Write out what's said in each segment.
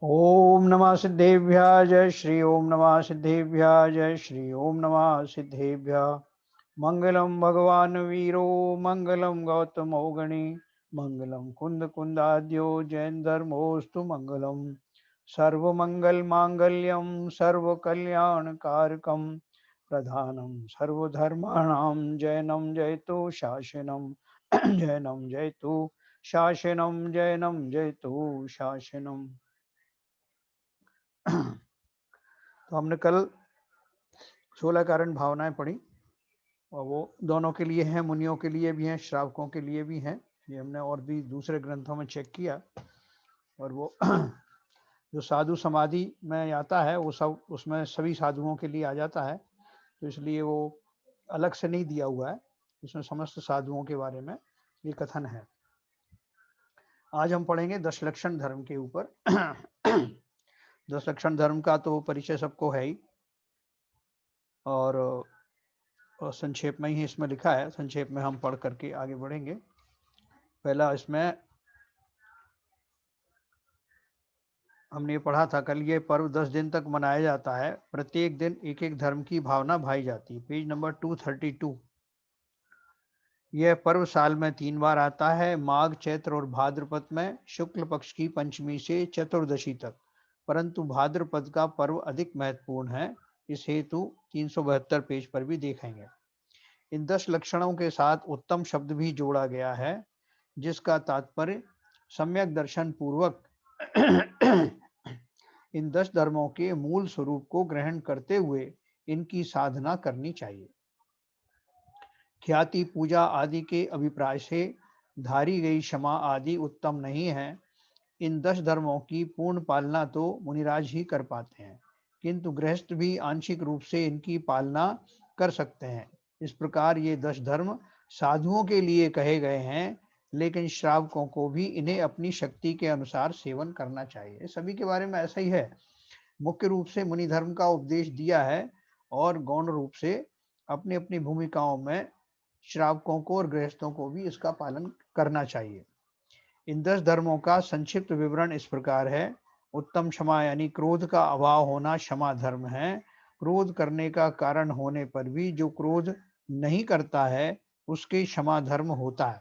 ओम नमः सिद्धेभ्यः जय श्री ओम नमः सिद्धेभ्यः जय श्री ओम नमः सिद्धेभ्यः। मंगलम भगवान वीरो मंगलम गौतमो गणी मंगलम कुंद कुंदाद्यो जैन धर्मोस्तु मंगलम सर्वमंगल मांगल्यम सर्व कल्याण कारकम प्रधानम सर्वधर्माणां जैनम जयतु शासनम जैनम जयतु शासनम जैनम जयतु शासनम। तो हमने कल 16 कारण भावनाएं पढ़ी और वो दोनों के लिए हैं, मुनियों के लिए भी हैं, श्रावकों के लिए भी हैं। ये हमने और भी दूसरे ग्रंथों में चेक किया और वो जो साधु समाधि में आता है वो सब उसमें सभी साधुओं के लिए आ जाता है, तो इसलिए वो अलग से नहीं दिया हुआ है, इसमें समस्त साधुओं के बारे में ये कथन है। आज हम पढ़ेंगे 10 लक्षण धर्म के ऊपर। 10 लक्षण धर्म का तो परिचय सबको है ही और संक्षेप में ही इसमें लिखा है, संक्षेप में हम पढ़ करके आगे बढ़ेंगे। पहला इसमें हमने पढ़ा था कल, ये पर्व 10 दिन तक मनाया जाता है, प्रत्येक दिन एक एक धर्म की भावना भाई जाती है। Page number 232। यह पर्व साल में 3 बार आता है, माघ, चैत्र और भाद्रपद में शुक्ल पक्ष की पंचमी से चतुर्दशी तक, परंतु भाद्रपद का पर्व अधिक महत्वपूर्ण है, इस हेतु 372 पेज पर भी देखेंगे। इन 10 लक्षणों के साथ उत्तम शब्द भी जोड़ा गया है, जिसका तात्पर्य सम्यक दर्शन पूर्वक इन 10 धर्मों के मूल स्वरूप को ग्रहण करते हुए इनकी साधना करनी चाहिए। ख्याति, पूजा आदि के अभिप्राय से धारी गई क्षमा आदि उत्तम नहीं है। इन 10 धर्मों की पूर्ण पालना तो मुनिराज ही कर पाते हैं, किंतु गृहस्थ भी आंशिक रूप से इनकी पालना कर सकते हैं। इस प्रकार ये 10 धर्म साधुओं के लिए कहे गए हैं, लेकिन श्रावकों को भी इन्हें अपनी शक्ति के अनुसार सेवन करना चाहिए। सभी के बारे में ऐसा ही है, मुख्य रूप से मुनि धर्म का उपदेश दिया है और गौण रूप से अपनी अपनी भूमिकाओं में श्रावकों को और गृहस्थों को भी इसका पालन करना चाहिए। इन 10 धर्मों का संक्षिप्त विवरण इस प्रकार है। उत्तम क्षमा यानी क्रोध का अभाव होना क्षमा धर्म है। क्रोध करने का कारण होने पर भी जो क्रोध नहीं करता है उसके क्षमा धर्म होता है।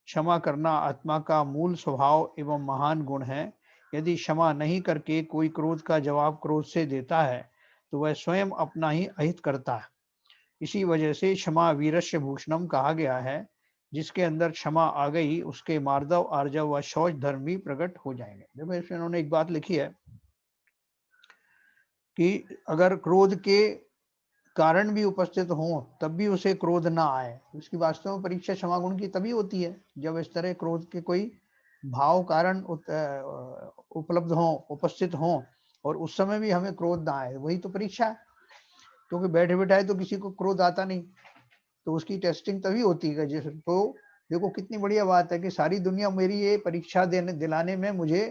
क्षमा करना आत्मा का मूल स्वभाव एवं महान गुण है। यदि क्षमा नहीं करके कोई क्रोध का जवाब क्रोध से देता है तो वह स्वयं अपना ही अहित करता है। इसी वजह से क्षमा वीरस्य भूषणम कहा गया है। जिसके अंदर क्षमा आ गई उसके मार्दव, आर्जव व शौच धर्म भी प्रकट हो जाएंगे। देखो इसमें इन्होंने एक बात लिखी है कि अगर क्रोध के कारण भी उपस्थित हो तब भी उसे क्रोध ना आए, उसकी वास्तव में परीक्षा क्षमा गुण की तभी होती है जब इस तरह क्रोध के कोई भाव कारण उपलब्ध हो, उपस्थित हो और उस समय भी हमें क्रोध ना आए, वही तो परीक्षा है। क्योंकि बैठे बैठाए तो किसी को क्रोध आता नहीं, तो उसकी टेस्टिंग तभी होती है। जैसे तो देखो कितनी बढ़िया बात है कि सारी दुनिया मेरी ये परीक्षा देने दिलाने में मुझे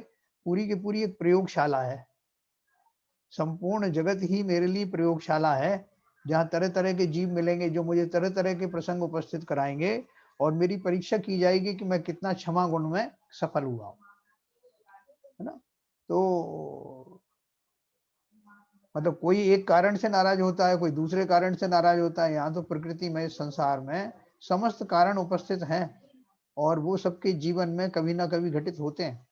पूरी की पूरी एक प्रयोगशाला है। संपूर्ण जगत ही मेरे लिए प्रयोगशाला है, जहाँ तरह तरह के जीव मिलेंगे जो मुझे तरह तरह के प्रसंग उपस्थित कराएंगे और मेरी परीक्षा की जाएगी कि मैं कितना क्षमा गुण में सफल हुआ हूँ, है ना। तो मतलब कोई एक कारण से नाराज होता है, कोई दूसरे कारण से नाराज होता है। यहाँ तो प्रकृति में, संसार में समस्त कारण उपस्थित हैं और वो सबके जीवन में कभी ना कभी घटित होते हैं।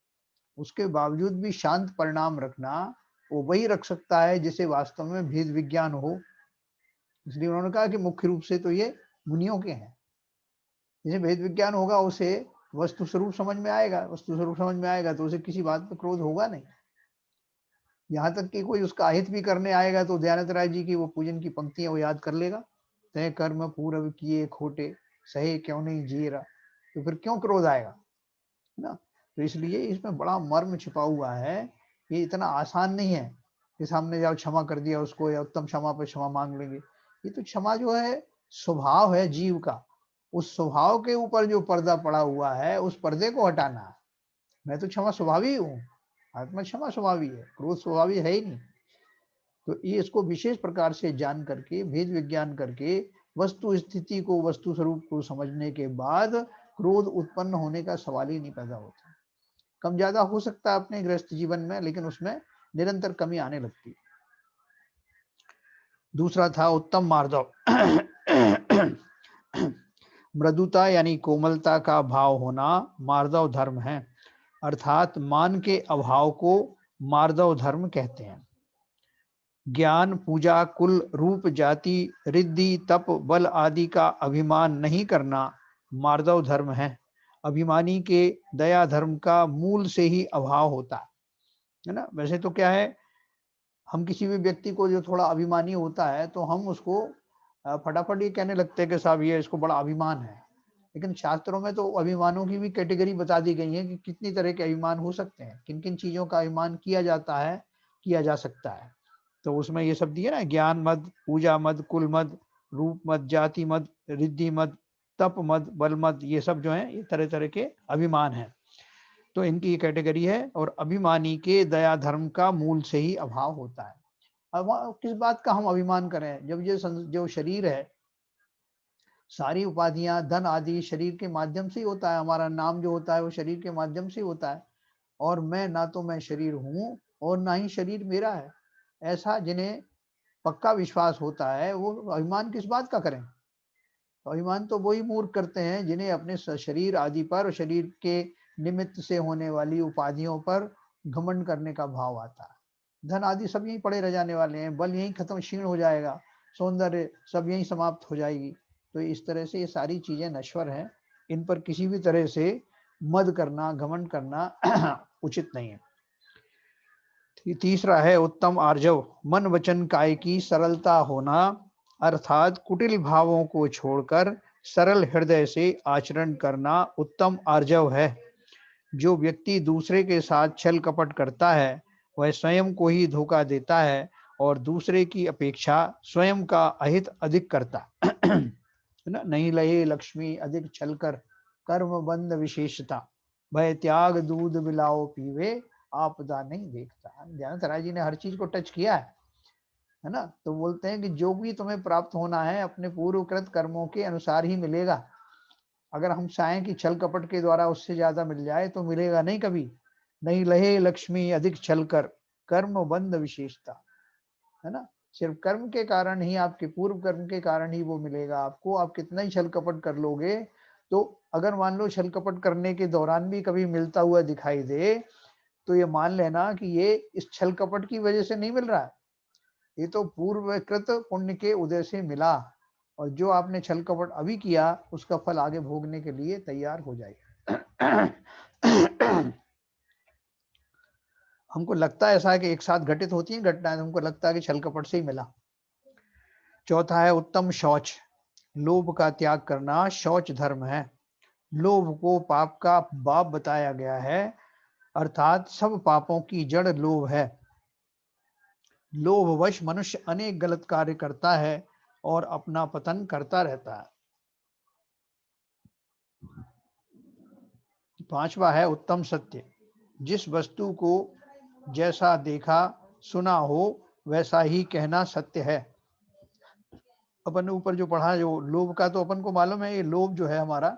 उसके बावजूद भी शांत परिणाम रखना वो वही रख सकता है जिसे वास्तव में भेद विज्ञान हो। इसलिए उन्होंने कहा कि मुख्य रूप से तो ये मुनियों के हैं। जिसे भेद विज्ञान होगा उसे वस्तु स्वरूप समझ में आएगा, वस्तु स्वरूप समझ में आएगा तो उसे किसी बात पर क्रोध होगा नहीं। यहाँ तक कि कोई उसका अहित भी करने आएगा तो दयानंद राय जी की वो पूजन की पंक्तियां वो याद कर लेगा, तय कर्म पूर्व किए खोटे, सहे क्यों नहीं जी रहा, तो फिर क्यों क्रोध आएगा, है ना। तो इसलिए इसमें बड़ा मर्म छिपा हुआ है। ये इतना आसान नहीं है कि सामने जाओ क्षमा कर दिया उसको या उत्तम क्षमा पर क्षमा मांग लेंगे। ये तो क्षमा जो है स्वभाव है जीव का, उस स्वभाव के ऊपर जो पर्दा पड़ा हुआ है उस पर्दे को हटाना है। मैं तो क्षमा स्वभावी हूँ, आत्मा क्षमा स्वभावी है, क्रोध स्वभावी है ही नहीं। तो ये इसको विशेष प्रकार से जान करके, भेद विज्ञान करके, वस्तु स्थिति को, वस्तु स्वरूप को समझने के बाद क्रोध उत्पन्न होने का सवाल ही नहीं पैदा होता। कम ज्यादा हो सकता है अपने गृहस्थ जीवन में, लेकिन उसमें निरंतर कमी आने लगती है। दूसरा था उत्तम मार्दव। मृदुता यानी कोमलता का भाव होना मार्दव धर्म है, अर्थात मान के अभाव को मार्दव धर्म कहते हैं। ज्ञान, पूजा, कुल, रूप, जाति, रिद्धि, तप, बल आदि का अभिमान नहीं करना मार्दव धर्म है। अभिमानी के दया धर्म का मूल से ही अभाव होता है ना। वैसे तो क्या है, हम किसी भी व्यक्ति को जो थोड़ा अभिमानी होता है तो हम उसको फटाफट ये कहने लगते हैं कि साहब ये इसको बड़ा अभिमान है। लेकिन शास्त्रों में तो अभिमानों की भी कैटेगरी बता दी गई है कि कितनी तरह के अभिमान हो सकते हैं, किन किन चीजों का अभिमान किया जाता है, किया जा सकता है। तो उसमें ये सब दिया ना, ज्ञान मद, पूजा मद, कुल मद, रूप मद, जाति मद, रिद्धि मद, तप मद, बल मद, ये सब जो है ये तरह तरह के अभिमान है। तो इनकी ये कैटेगरी है। और अभिमानी के दया धर्म का मूल से ही अभाव होता है। अब किस बात का हम अभिमान करें, जब ये जो शरीर है, सारी उपाधियां, धन आदि शरीर के माध्यम से ही होता है। हमारा नाम जो होता है वो शरीर के माध्यम से ही होता है। और मैं ना तो मैं शरीर हूं और ना ही शरीर मेरा है, ऐसा जिन्हें पक्का विश्वास होता है वो अभिमान किस बात का करें। तो अभिमान तो वही मूर्ख करते हैं जिन्हें अपने शरीर आदि पर और शरीर के निमित्त से होने वाली उपाधियों पर घमंड करने का भाव आता है। धन आदि सब यहीं पड़े रह जाने वाले हैं, बल यहीं खत्म क्षीण हो जाएगा, सौंदर्य सब यहीं समाप्त हो जाएगी। तो इस तरह से ये सारी चीजें नश्वर हैं, इन पर किसी भी तरह से मद करना, घमंड करना उचित नहीं है। तीसरा है उत्तम आर्जव, मन वचन काय की सरलता होना, अर्थात कुटिल भावों को छोड़कर सरल हृदय से आचरण करना उत्तम आर्जव है। जो व्यक्ति दूसरे के साथ छल कपट करता है वह स्वयं को ही धोखा देता है और दूसरे की अपेक्षा स्वयं का अहित अधिक करता है ना। नहीं लहे लक्ष्मी अधिक छल कर, कर्म बंध विशेषता, भय त्याग दूध बिलाओ पीवे, आपदा नहीं देखता। ध्यान जी ने हर चीज को टच किया है ना। तो बोलते हैं कि जो भी तुम्हें प्राप्त होना है अपने पूर्वकृत कर्मों के अनुसार ही मिलेगा। अगर हम चाहें कि छल कपट के द्वारा उससे ज्यादा मिल जाए तो मिलेगा नहीं कभी। नहीं लहे लक्ष्मी अधिक छल कर, कर्म बंध विशेषता, है ना। सिर्फ कर्म के कारण ही, आपके पूर्व कर्म के कारण ही वो मिलेगा आपको। आप कितना ही छल कपट कर लोगे, तो अगर मान लो छल कपट करने के दौरान भी कभी मिलता हुआ दिखाई दे, तो ये मान लेना कि ये इस छल कपट की वजह से नहीं मिल रहा है, ये तो पूर्वकृत पुण्य के उदय से मिला। और जो आपने छल कपट अभी किया उसका फल आगे भोगने के लिए तैयार हो जाएगा। हमको लगता है ऐसा है कि एक साथ घटित होती है घटनाएं, हमको लगता है कि छल कपट से ही मिला। चौथा है उत्तम शौच, लोभ का त्याग करना शौच धर्म है। लोभ को पाप का बाप बताया गया है, अर्थात सब पापों की जड़ लोभ है। लोभवश मनुष्य अनेक गलत कार्य करता है और अपना पतन करता रहता है। पांचवा है उत्तम सत्य, जिस वस्तु को जैसा देखा सुना हो वैसा ही कहना सत्य है। अपन ने ऊपर जो पढ़ा, जो लोभ का, तो अपन को मालूम है ये लोभ जो है हमारा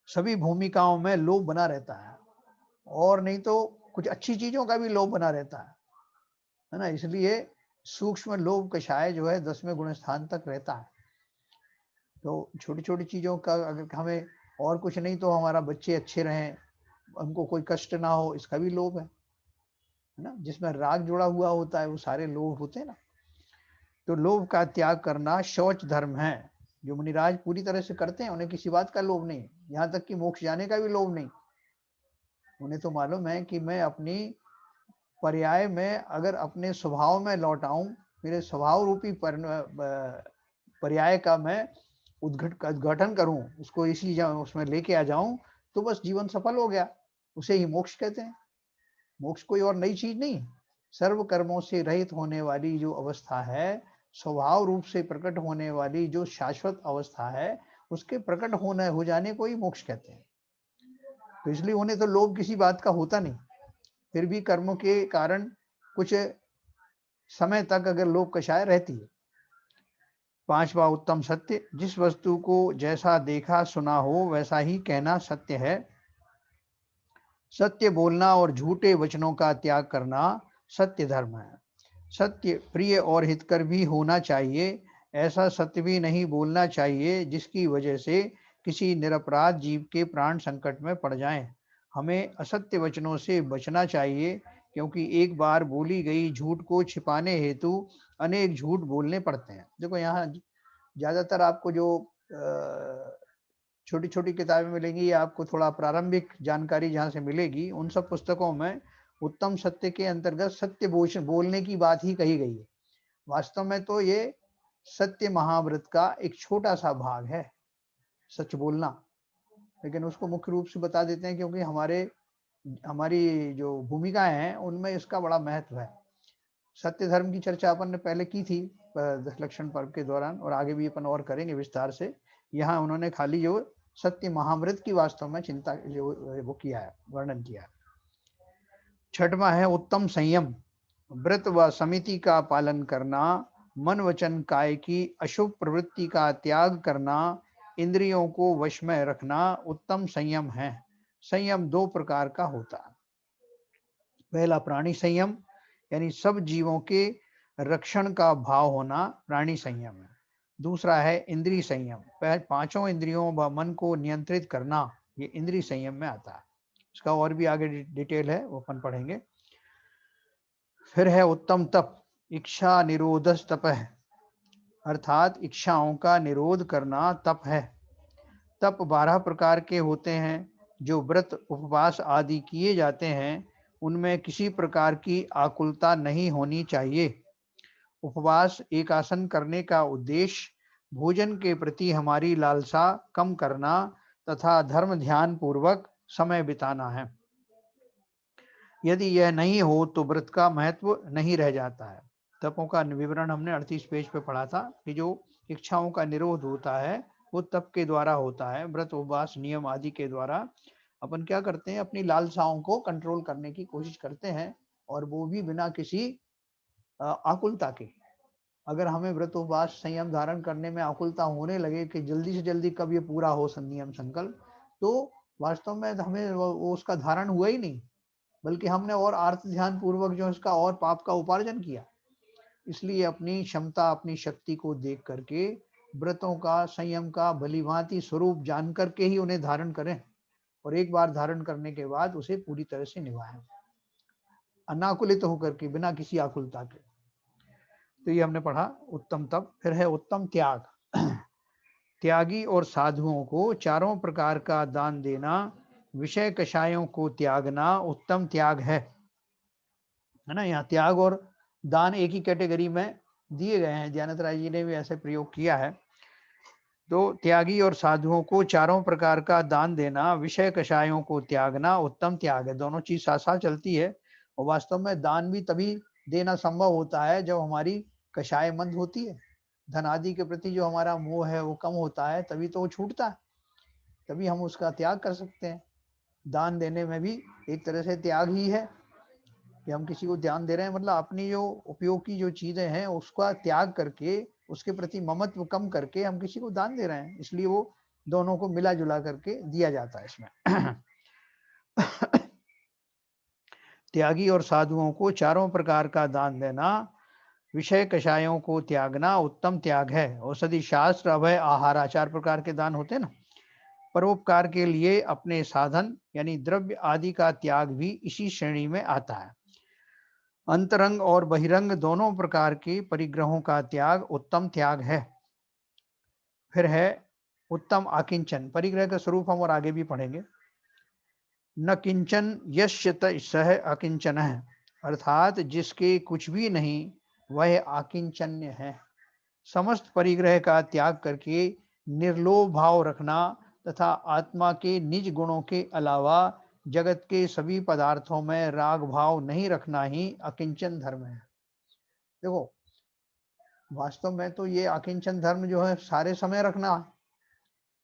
सभी भूमिकाओं में लोभ बना रहता है, और नहीं तो कुछ अच्छी चीजों का भी लोभ बना रहता है ना। इसलिए सूक्ष्म लोभ कषाय जो है 10वें गुण स्थान तक रहता है। तो छोटी छोटी चीजों का अगर हमें और कुछ नहीं तो हमारा बच्चे अच्छे रहें, हमको कोई कष्ट ना हो, इसका भी लोभ है ना। जिसमें राग जुड़ा हुआ होता है वो सारे लोभ होते हैं ना। तो लोभ का त्याग करना शौच धर्म है। जो मुनिराज पूरी तरह से करते हैं उन्हें किसी बात का लोभ नहीं, यहाँ तक कि मोक्ष जाने का भी लोभ नहीं। उन्हें तो मालूम है कि मैं अपनी पर्याय में अगर अपने स्वभाव में लौट आऊं, मेरे स्वभाव रूपी पर्याय का मैं उद्घाटन करूं, उसको इसी उसमें लेके आ जाऊं, तो बस जीवन सफल हो गया। उसे ही मोक्ष कहते हैं। मोक्ष कोई और नई चीज नहीं, सर्व कर्मों से रहित होने वाली जो अवस्था है, स्वभाव रूप से प्रकट होने वाली जो शाश्वत अवस्था है, उसके प्रकट होने हो जाने को ही मोक्ष कहते हैं। तो इसलिए उन्हें तो लोभ किसी बात का होता नहीं, फिर भी कर्मों के कारण कुछ समय तक अगर लोभ कषाय रहती है। पांचवा उत्तम सत्य, जिस वस्तु को जैसा देखा सुना हो वैसा ही कहना सत्य है। सत्य बोलना और झूठे वचनों का त्याग करना सत्य धर्म है। सत्य प्रिय और हितकर भी होना चाहिए। ऐसा सत्य भी नहीं बोलना चाहिए जिसकी वजह से किसी निरपराध जीव के प्राण संकट में पड़ जाएं। हमें असत्य वचनों से बचना चाहिए, क्योंकि एक बार बोली गई झूठ को छिपाने हेतु अनेक झूठ बोलने पड़ते हैं। देखो यहाँ ज्यादातर आपको जो छोटी छोटी किताबें मिलेंगी या आपको थोड़ा प्रारंभिक जानकारी जहाँ से मिलेगी, उन सब पुस्तकों में उत्तम सत्य के अंतर्गत सत्य बोलने की बात ही कही गई है। वास्तव में तो ये सत्य महाव्रत का एक छोटा सा भाग है, सच बोलना, लेकिन उसको मुख्य रूप से बता देते हैं क्योंकि हमारी जो भूमिकाएं हैं उनमें इसका बड़ा महत्व है। सत्य धर्म की चर्चा अपन ने पहले की थी दशलक्षण पर्व के दौरान, और आगे भी अपन और करेंगे विस्तार से। यहाँ उन्होंने खाली जो सत्य महाव्रत की वास्तव में चिंता जो वो किया है, वर्णन किया है। छठवां है उत्तम संयम। व्रत व समिति का पालन करना, मन वचन काय की अशुभ प्रवृत्ति का त्याग करना, इंद्रियों को वश में रखना उत्तम संयम है। संयम दो प्रकार का होता है। पहला प्राणी संयम, यानी सब जीवों के रक्षण का भाव होना प्राणी संयम है। दूसरा है इंद्रिय संयम, पांचों इंद्रियों व मन को नियंत्रित करना, ये इंद्रिय संयम में आता है। इसका और भी आगे डिटेल है, वो अपन पढ़ेंगे। फिर है उत्तम तप, इच्छा निरोधस तप है, अर्थात इच्छाओं का निरोध करना तप है। तप 12 प्रकार के होते हैं। जो व्रत उपवास आदि किए जाते हैं उनमें किसी प्रकार की आकुलता नहीं होनी चाहिए। उपवास एक आसन करने का उद्देश्य भोजन के प्रति हमारी लालसा कम करना तथा धर्म ध्यान पूर्वक समय बिताना है। यदि यह नहीं हो तो व्रत का महत्व नहीं रह जाता है। तपों का विवरण हमने 38 पेज पे पढ़ा था कि जो इच्छाओं का निरोध होता है वो तप के द्वारा होता है। व्रत उपवास नियम आदि के द्वारा अपन क्या करते हैं, अपनी लालसाओं को कंट्रोल करने की कोशिश करते हैं, और वो भी बिना किसी आकुलता के। अगर हमें व्रत उपवास संयम धारण करने में आकुलता होने लगे कि जल्दी से जल्दी कब ये पूरा हो संयम संकल्प, तो वास्तव में हमें वो उसका धारण हुआ ही नहीं, बल्कि हमने और आर्त ध्यान पूर्वक जो इसका और पाप का उपार्जन किया। इसलिए अपनी क्षमता अपनी शक्ति को देख करके व्रतों का संयम का भलीभांति स्वरूप जान करके ही उन्हें धारण करें, और एक बार धारण करने के बाद उसे पूरी तरह से निभाएं, अनाकुलित होकर के, बिना किसी आकुलता के। तो ये हमने पढ़ा उत्तम तप। फिर है उत्तम त्याग। त्यागी और साधुओं को चारों प्रकार का दान देना, विषय कषायों को त्यागना उत्तम त्याग है ना। यहाँ त्याग और दान एक ही कैटेगरी में दिए गए हैं, दयानंद राय जी ने भी ऐसे प्रयोग किया है। तो त्यागी और साधुओं को चारों प्रकार का दान देना, विषय कषायों को त्यागना उत्तम त्याग है। दोनों चीज साथ साथ चलती है, और वास्तव में दान भी तभी देना संभव होता है जब हमारी कषाय मंद होती है, धन आदि के प्रति जो हमारा मोह है वो कम होता है, तभी तो वो छूटता है, तभी हम उसका त्याग कर सकते हैं। दान देने में भी एक तरह से त्याग ही है कि हम किसी को ध्यान दे रहे हैं, मतलब अपनी जो उपयोग की जो चीजें हैं उसका त्याग करके, उसके प्रति ममत्व कम करके हम किसी को दान दे रहे हैं, इसलिए वो दोनों को मिला जुला करके दिया जाता है इसमें। त्यागी और साधुओं को चारों प्रकार का दान देना, विषय कषायों को त्यागना उत्तम त्याग है। औषधि शास्त्र अभय आहार, 4 प्रकार के दान होते हैं ना। परोपकार के लिए अपने साधन यानी द्रव्य आदि का त्याग भी इसी श्रेणी में आता है। अंतरंग और बहिरंग दोनों प्रकार के परिग्रहों का त्याग उत्तम त्याग है। फिर है उत्तम आकिंचन। परिग्रह का स्वरूप हम और आगे भी पढ़ेंगे। न किंचन यश्य सह अकिंचन है, अर्थात जिसके कुछ भी नहीं वह आकिंचन्य है। समस्त परिग्रह का त्याग करके निर्लोभ भाव रखना तथा आत्मा के निज गुणों के अलावा जगत के सभी पदार्थों में राग भाव नहीं रखना ही अकिंचन धर्म है। देखो वास्तव में तो ये अकिंचन धर्म जो है सारे समय रखना,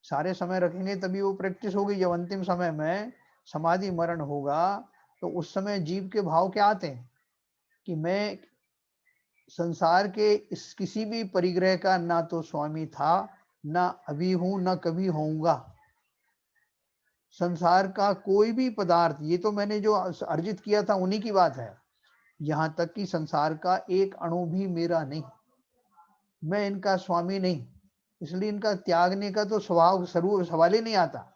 सारे समय रखेंगे तभी वो प्रैक्टिस होगी। जब अंतिम समय में समाधि मरण होगा तो उस समय जीव के भाव क्या आते हैं कि मैं संसार के इस किसी भी परिग्रह का ना तो स्वामी था, ना अभी हूं, ना कभी होऊंगा। संसार का कोई भी पदार्थ, ये तो मैंने जो अर्जित किया था उन्हीं की बात है, यहाँ तक कि संसार का एक अणु भी मेरा नहीं, मैं इनका स्वामी नहीं, इसलिए इनका त्यागने का तो स्वभाव स्वरूप सवाल ही नहीं आता।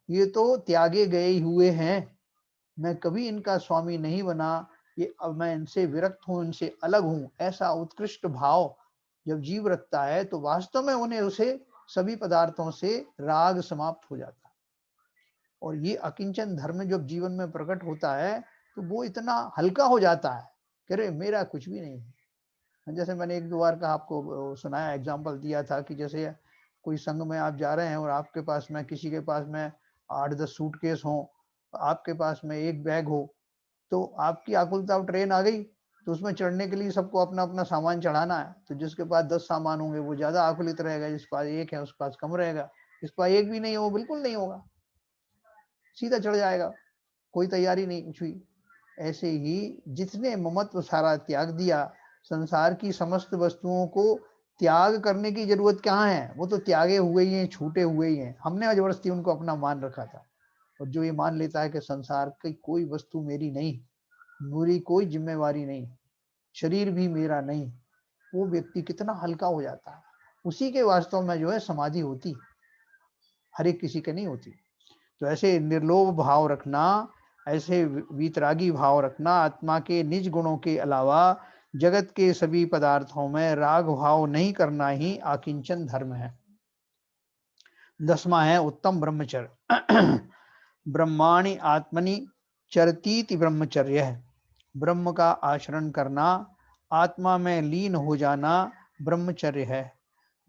ये तो त्यागे गए हुए हैं, मैं कभी इनका स्वामी नहीं बना, ये अब मैं इनसे विरक्त हूं, इनसे अलग हूं, ऐसा उत्कृष्ट भाव जब जीव रखता है तो वास्तव में उन्हें उसे सभी पदार्थों से राग समाप्त हो जाता है। और ये अकिंचन धर्म जब जीवन में प्रकट होता है तो वो इतना हल्का हो जाता है कि अरे मेरा कुछ भी नहीं है। जैसे मैंने एक दो बार का आपको सुनाया, एग्जाम्पल दिया था कि जैसे कोई संघ में आप जा रहे हैं और आपके पास में, किसी के पास में 8-10 सूटकेस हो, आपके पास में एक बैग हो, तो आपकी आकुलता, ट्रेन आ गई तो उसमें चढ़ने के लिए सबको अपना अपना सामान चढ़ाना है, तो जिसके पास 10 सामान होंगे वो ज्यादा आकुलित रहेगा, जिसके पास एक है उसके पास कम रहेगा, जिसके पास एक भी नहीं है वो बिल्कुल नहीं होगा, सीधा चढ़ जाएगा, कोई तैयारी नहीं कुछ हुई। ऐसे ही जिसने ममत्व सारा त्याग दिया, संसार की समस्त वस्तुओं को त्याग करने की जरूरत कहाँ है, वो तो त्यागे हुए ही हैं, छूटे हुए ही हैं, हमने जबरदस्ती उनको अपना मान रखा था। और जो ये मान लेता है कि संसार की कोई वस्तु मेरी नहीं, मेरी कोई जिम्मेवारी नहीं, शरीर भी मेरा नहीं, वो व्यक्ति कितना हल्का हो जाता है। उसी के वास्तव में जो है समाधि होती, हर एक किसी के नहीं होती। तो ऐसे निर्लोभ भाव रखना, ऐसे वीतरागी भाव रखना, आत्मा के निज गुणों के अलावा जगत के सभी पदार्थों में राग भाव नहीं करना ही आकिंचन धर्म है। 10वां है उत्तम ब्रह्मचर्य। ब्रह्माणि आत्मनि चरतीति ब्रह्मचर्य है। ब्रह्म का आचरण करना, आत्मा में लीन हो जाना ब्रह्मचर्य है।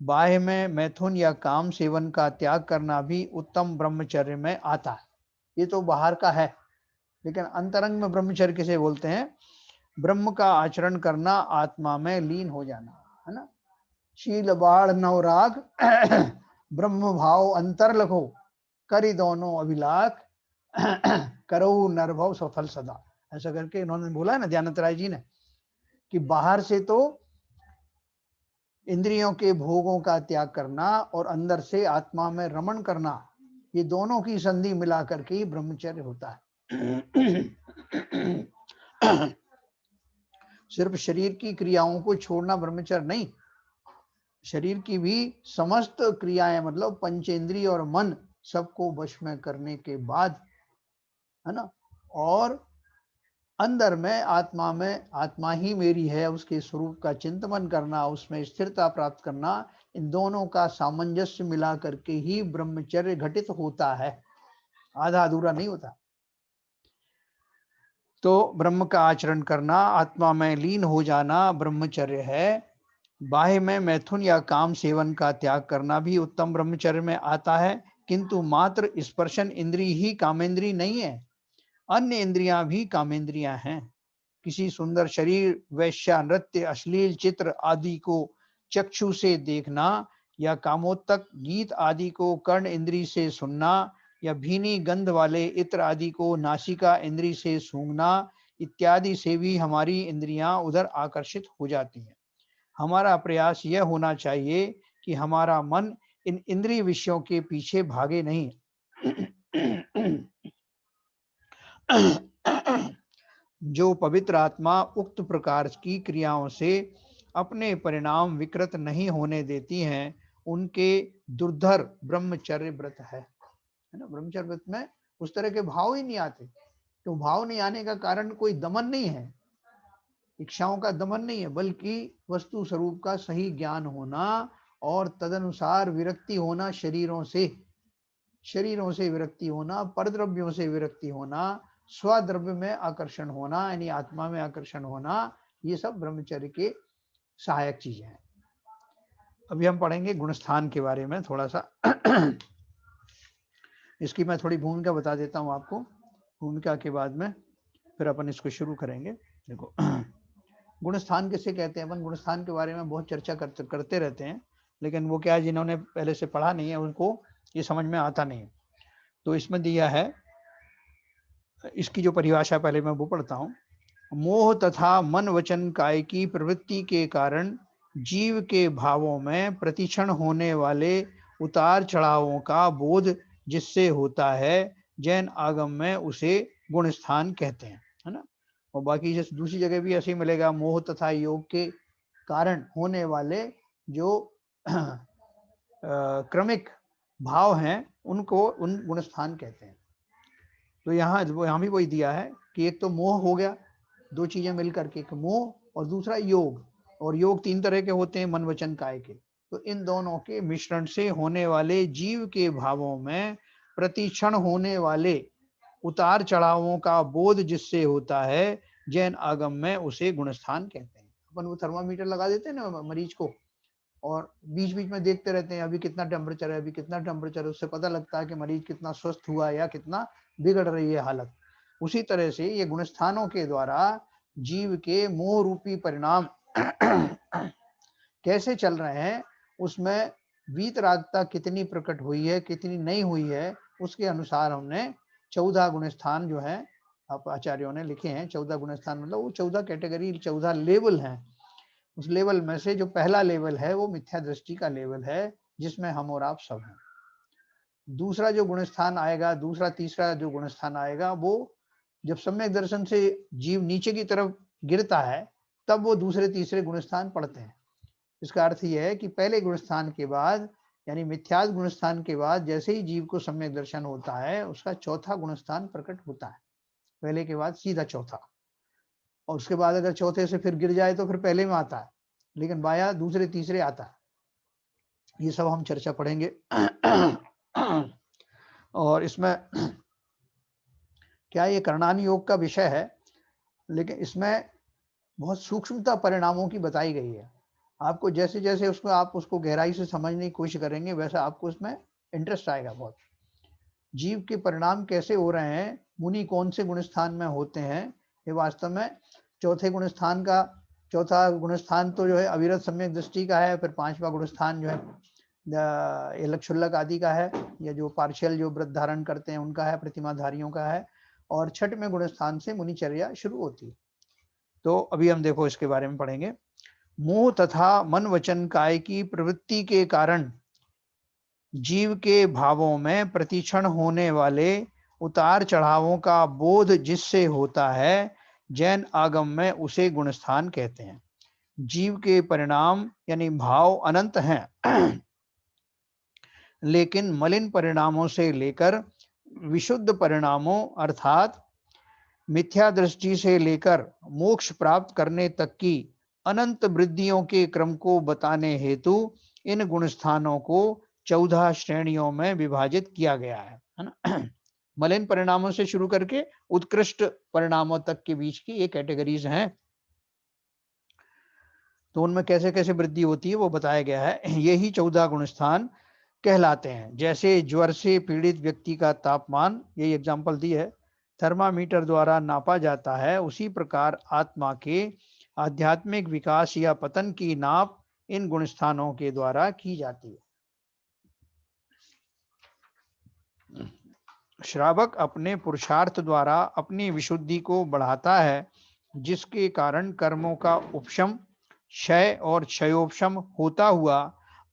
बाह्य में मैथुन या काम सेवन का त्याग करना भी उत्तम ब्रह्मचर्य में आता है। ये तो बाहर का है, लेकिन अंतरंग में ब्रह्मचर्य किसे बोलते हैं? ब्रह्म का आचरण करना, आत्मा में लीन हो जाना, है ना। शील बाढ़ नवराग ब्रह्म भाव अंतर लखो, करी दोनों अभिलाख करो नरभव सफल सदा। ऐसा करके इन्होंने बोला है ना दयानंद राय जी ने, कि बाहर से तो इंद्रियों के भोगों का त्याग करना और अंदर से आत्मा में रमण करना, ये दोनों की संधि मिला करके ही ब्रह्मचर्य होता है। सिर्फ शरीर की क्रियाओं को छोड़ना ब्रह्मचर्य नहीं, शरीर की भी समस्त क्रियाएं, मतलब पंचेंद्रिय और मन सबको वश में करने के बाद, है ना, और अंदर में आत्मा ही मेरी है, उसके स्वरूप का चिंतन करना, उसमें स्थिरता प्राप्त करना, इन दोनों का सामंजस्य मिला करके ही ब्रह्मचर्य घटित होता है, आधा अधूरा नहीं होता। तो ब्रह्म का आचरण करना, आत्मा में लीन हो जाना ब्रह्मचर्य है। बाह्य में मैथुन या काम सेवन का त्याग करना भी उत्तम ब्रह्मचर्य में आता है, किंतु मात्र स्पर्शन इंद्रिय ही कामेंद्रिय नहीं है, अन्य इंद्रियां भी कामेंद्रियां हैं। किसी सुंदर शरीर, वैश्या, नृत्य, अश्लील चित्र आदि को चक्षु से देखना, या कामोत्तक गीत आदि को कर्ण इंद्री से सुनना, या भीनी गंध वाले इत्र आदि को नासिका इंद्री से सूंघना इत्यादि से भी हमारी इंद्रियां उधर आकर्षित हो जाती हैं। हमारा प्रयास यह होना चाहिए कि हमारा मन इन इंद्रिय विषयों के पीछे भागे नहीं। जो पवित्र आत्मा उक्त प्रकार की क्रियाओं से अपने परिणाम विकृत नहीं होने देती हैं, उनके दुर्धर ब्रह्मचर्य व्रत है ना। ब्रह्मचर्य व्रत में उस तरह के भाव ही नहीं आते। तो भाव नहीं आने का कारण कोई दमन नहीं है, इच्छाओं का दमन नहीं है, बल्कि वस्तु स्वरूप का सही ज्ञान होना और तदनुसार विरक्ति होना, शरीरों से विरक्ति होना, परद्रव्यों से विरक्ति होना, स्वद्रव्य में आकर्षण होना, यानी आत्मा में आकर्षण होना, ये सब ब्रह्मचर्य के सहायक चीजें हैं। अभी हम पढ़ेंगे गुणस्थान के बारे में थोड़ा सा। इसकी मैं थोड़ी भूमिका बता देता हूँ आपको, भूमिका के बाद में फिर अपन इसको शुरू करेंगे। देखो, गुणस्थान किसे कहते हैं? अपन गुणस्थान के बारे में बहुत चर्चा करते रहते हैं, लेकिन वो क्या है, जिन्होंने पहले से पढ़ा नहीं है उनको ये समझ में आता नहीं। तो इसमें दिया है, इसकी जो परिभाषा पहले मैं वो पढ़ता हूँ। मोह तथा मन वचन काय की प्रवृत्ति के कारण जीव के भावों में प्रतिक्षण होने वाले उतार चढ़ावों का बोध जिससे होता है, जैन आगम में उसे गुण स्थान कहते हैं, है ना। और बाकी जैसे दूसरी जगह भी ऐसे ही मिलेगा, मोह तथा योग के कारण होने वाले जो क्रमिक भाव हैं उनको उन गुण स्थान कहते हैं। तो यहाँ भी वही दिया है कि एक तो मोह हो गया, दो चीजें मिलकर के, एक मोह और दूसरा योग। और योग तीन तरह के होते हैं, मन वचन काय के। तो इन दोनों के मिश्रण से होने वाले जीव के भावों में प्रतिक्षण होने वाले उतार चढ़ावों का बोध जिससे होता है, जैन आगम में उसे गुणस्थान कहते हैं। अपन वो थर्मामीटर लगा देते हैं ना मरीज को, और बीच बीच में देखते रहते हैं अभी कितना टेम्परेचर है, अभी कितना टेम्परेचर है। उससे पता लगता है कि मरीज कितना स्वस्थ हुआ या कितना बिगड़ रही है हालत। उसी तरह से ये गुणस्थानों के द्वारा जीव के मोह रूपी परिणाम कैसे चल रहे हैं, उसमें वीतरागता कितनी प्रकट हुई है, कितनी नहीं हुई है, उसके अनुसार हमने 14 गुणस्थान जो है आप आचार्यों ने लिखे हैं। 14 गुणस्थान मतलब वो 14 कैटेगरी, 14 लेवल हैं। उस लेवल में से जो पहला लेवल है वो मिथ्या दृष्टि का लेवल है, जिसमें हम और आप सब हैं। दूसरा जो गुणस्थान आएगा, दूसरा तीसरा जो गुणस्थान आएगा, वो जब सम्यक दर्शन से जीव नीचे की तरफ गिरता है, तब वो दूसरे तीसरे गुणस्थान पढ़ते हैं। इसका अर्थ यह है कि पहले गुणस्थान के बाद, यानी मिथ्याद गुणस्थान के बाद जैसे ही जीव को सम्यक दर्शन होता है, उसका चौथा गुणस्थान प्रकट होता है। पहले के बाद सीधा चौथा, और उसके बाद अगर चौथे से फिर गिर जाए तो फिर पहले में आता है, लेकिन बाया दूसरे तीसरे आता है। ये सब हम चर्चा पढ़ेंगे। और इसमें क्या ये करणानी योग का विषय है, लेकिन इसमें बहुत सूक्ष्मता परिणामों की बताई गई है। आपको जैसे जैसे उसको आप उसको गहराई से समझने की कोशिश करेंगे, वैसा आपको उसमें इंटरेस्ट आएगा बहुत। जीव के परिणाम कैसे हो रहे हैं, मुनि कौन से गुणस्थान में होते हैं, ये वास्तव में चौथा गुणस्थान तो जो है अविरत सम्यक दृष्टि का है। फिर पांचवा गुणस्थान जो है लक्षुल्लक आदि का है, या जो पार्शियल जो व्रत धारण करते हैं उनका है, प्रतिमाधारियों का है। और छठवें गुणस्थान से मुनिचर्या शुरू होती है। तो अभी हम देखो इसके बारे में पढ़ेंगे। मोह तथा मन वचन काय की प्रवृत्ति के कारण जीव के भावों में प्रतिक्षण होने वाले उतार चढ़ावों का बोध जिससे होता है, जैन आगम में उसे गुणस्थान कहते हैं। जीव के परिणाम यानी भाव अनंत हैं, लेकिन मलिन परिणामों से लेकर विशुद्ध परिणामों अर्थात मिथ्या दृष्टि से लेकर मोक्ष प्राप्त करने तक की अनंत वृद्धियों के क्रम को बताने हेतु इन गुणस्थानों को 14 श्रेणियों में विभाजित किया गया है ना। मलिन परिणामों से शुरू करके उत्कृष्ट परिणामों तक के बीच की ये कैटेगरीज हैं। तो उनमें कैसे कैसे वृद्धि होती है वो बताया गया है। यही 14 गुणस्थान कहलाते हैं। जैसे ज्वर से पीड़ित व्यक्ति का तापमान, यही एग्जाम्पल दी है, थर्मामीटर द्वारा नापा जाता है, उसी प्रकार आत्मा के आध्यात्मिक विकास या पतन की नाप इन गुणस्थानों के द्वारा की जाती है। श्रावक अपने पुरुषार्थ द्वारा अपनी विशुद्धि को बढ़ाता है, जिसके कारण कर्मों का उपशम, क्षय और क्षयोपशम होता हुआ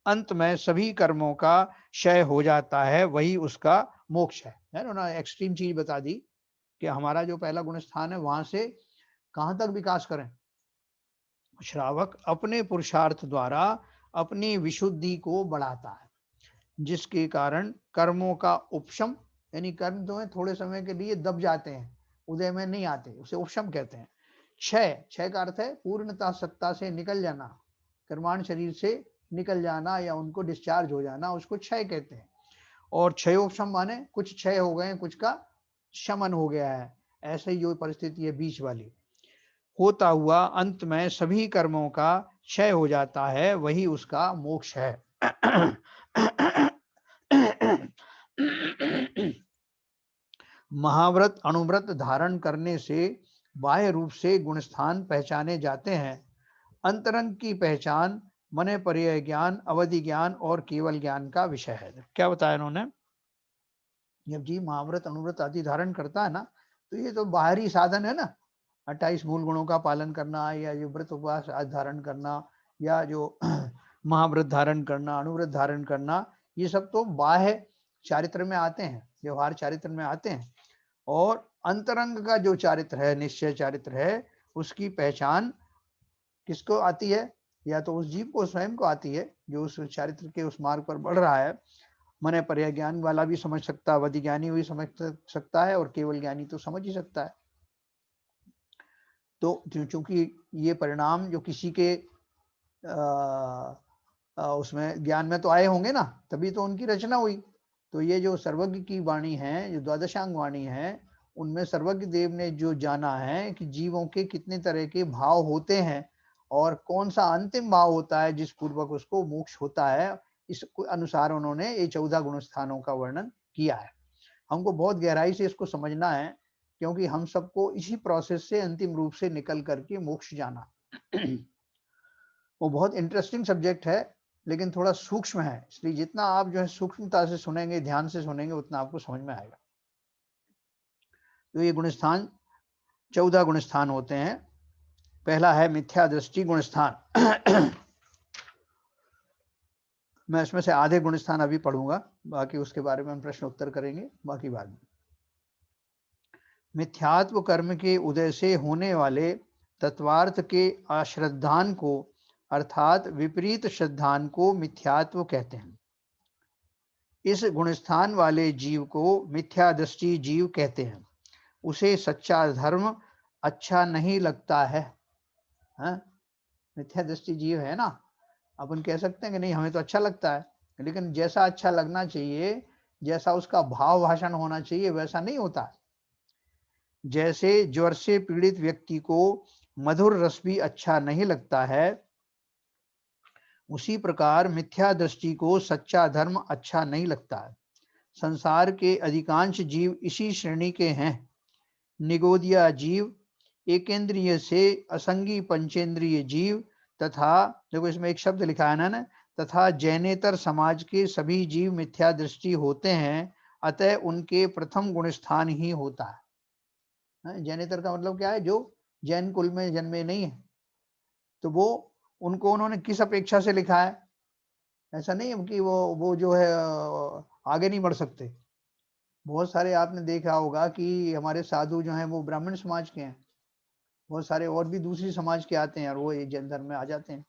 अंत में सभी कर्मों का क्षय हो जाता है, वही उसका मोक्ष है ना। एक्सट्रीम चीज बता दी कि हमारा जो पहला गुण स्थान है वहां से कहां तक विकास करें। श्रावक अपने पुरुषार्थ द्वारा अपनी विशुद्धि को बढ़ाता है, जिसके कारण कर्मों का उपशम, यानी कर्म जो है थोड़े समय के लिए दब जाते हैं, उदय में नहीं आते, उसे उपशम कहते हैं। क्षय, क्षय का अर्थ है पूर्णता सत्ता से निकल जाना, कर्माण शरीर से निकल जाना या उनको डिस्चार्ज हो जाना, उसको क्षय कहते हैं। और क्षयोपशम माने कुछ क्षय हो गए, कुछ का शमन हो गया है, ऐसे ही जो परिस्थिति है बीच वाली, होता हुआ अंत में सभी कर्मों का क्षय हो जाता है, वही उसका मोक्ष है। महाव्रत अणुव्रत धारण करने से बाह्य रूप से गुणस्थान पहचाने जाते हैं। अंतरंग की पहचान मने पर्याय ज्ञान, अवधि ज्ञान और केवल ज्ञान का विषय है। क्या बताया इन्होंने, जब जीव महाव्रत अणुव्रत आदि धारण करता है ना, तो ये तो बाहरी साधन है ना, 28 मूल गुणों का पालन करना, या जो व्रत उपवास आदि धारण करना, या जो महाव्रत धारण करना, अणुव्रत धारण करना, ये सब तो बाह्य चारित्र में आते हैं। व्यवहार चारित्र में आते हैं। और अंतरंग का जो चारित्र है, निश्चय चारित्र है, उसकी पहचान किसको आती है? या तो उस जीव को स्वयं को आती है जो उस चारित्र के उस मार्ग पर बढ़ रहा है। मने पर्याय ज्ञान वाला भी समझ सकता है, वधि ज्ञानी भी समझ सकता है, और केवल ज्ञानी तो समझ ही सकता है। तो चूंकि ये परिणाम जो किसी के उसमें ज्ञान में तो आए होंगे ना, तभी तो उनकी रचना हुई। तो ये जो सर्वज्ञ की वाणी है, जो द्वादशांग वाणी है, उनमें सर्वज्ञ देव ने जो जाना है कि जीवों के कितने तरह के भाव होते हैं और कौन सा अंतिम भाव होता है जिस पूर्वक उसको मोक्ष होता है, इस अनुसार उन्होंने ये 14 गुण स्थानों का वर्णन किया है। हमको बहुत गहराई से इसको समझना है, क्योंकि हम सबको इसी प्रोसेस से अंतिम रूप से निकल करके मोक्ष जाना। वो बहुत इंटरेस्टिंग सब्जेक्ट है, लेकिन थोड़ा सूक्ष्म है, इसलिए जितना आप जो है सूक्ष्मता से सुनेंगे, ध्यान से सुनेंगे, उतना आपको समझ में आएगा। तो ये गुणस्थान 14 गुणस्थान होते हैं। पहला है मिथ्या दृष्टि गुणस्थान। मैं इसमें से आधे गुणस्थान अभी पढ़ूंगा, बाकी उसके बारे में हम प्रश्न उत्तर करेंगे बाकी बाद में। मिथ्यात्व कर्म के उदय से होने वाले तत्वार्थ के अश्रद्धान को, अर्थात विपरीत श्रद्धान को मिथ्यात्व कहते हैं। इस गुणस्थान वाले जीव को मिथ्या दृष्टि जीव कहते हैं। उसे सच्चा धर्म अच्छा नहीं लगता है। मिथ्या दृष्टि जीव है ना, अपन कह सकते हैं कि नहीं हमें तो अच्छा लगता है, लेकिन जैसा अच्छा लगना चाहिए, जैसा उसका भाव भाषण होना चाहिए, वैसा नहीं होता। जैसे ज्वर से पीड़ित व्यक्ति को मधुर रस भी अच्छा नहीं लगता है, उसी प्रकार मिथ्या दृष्टि को सच्चा धर्म अच्छा नहीं लगता है। संसार के अधिकांश जीव इसी श्रेणी के हैं। निगोदिया जीव, एकेंद्रिय से असंगी पंचेंद्रिय जीव, तथा देखो इसमें एक शब्द लिखा है ना, तथा जैनेतर समाज के सभी जीव मिथ्या दृष्टि होते हैं, अतः उनके प्रथम गुण स्थान ही होता है। जैनेतर का मतलब क्या है? जो जैन कुल में जन्मे नहीं है। तो वो उनको उन्होंने किस अपेक्षा से लिखा है? ऐसा नहीं है कि वो जो है आगे नहीं बढ़ सकते। बहुत सारे आपने देखा होगा कि हमारे साधु जो हैं वो ब्राह्मण समाज के हैं, बहुत सारे और भी दूसरी समाज के आते हैं और वो जैन धर्म में आ जाते हैं।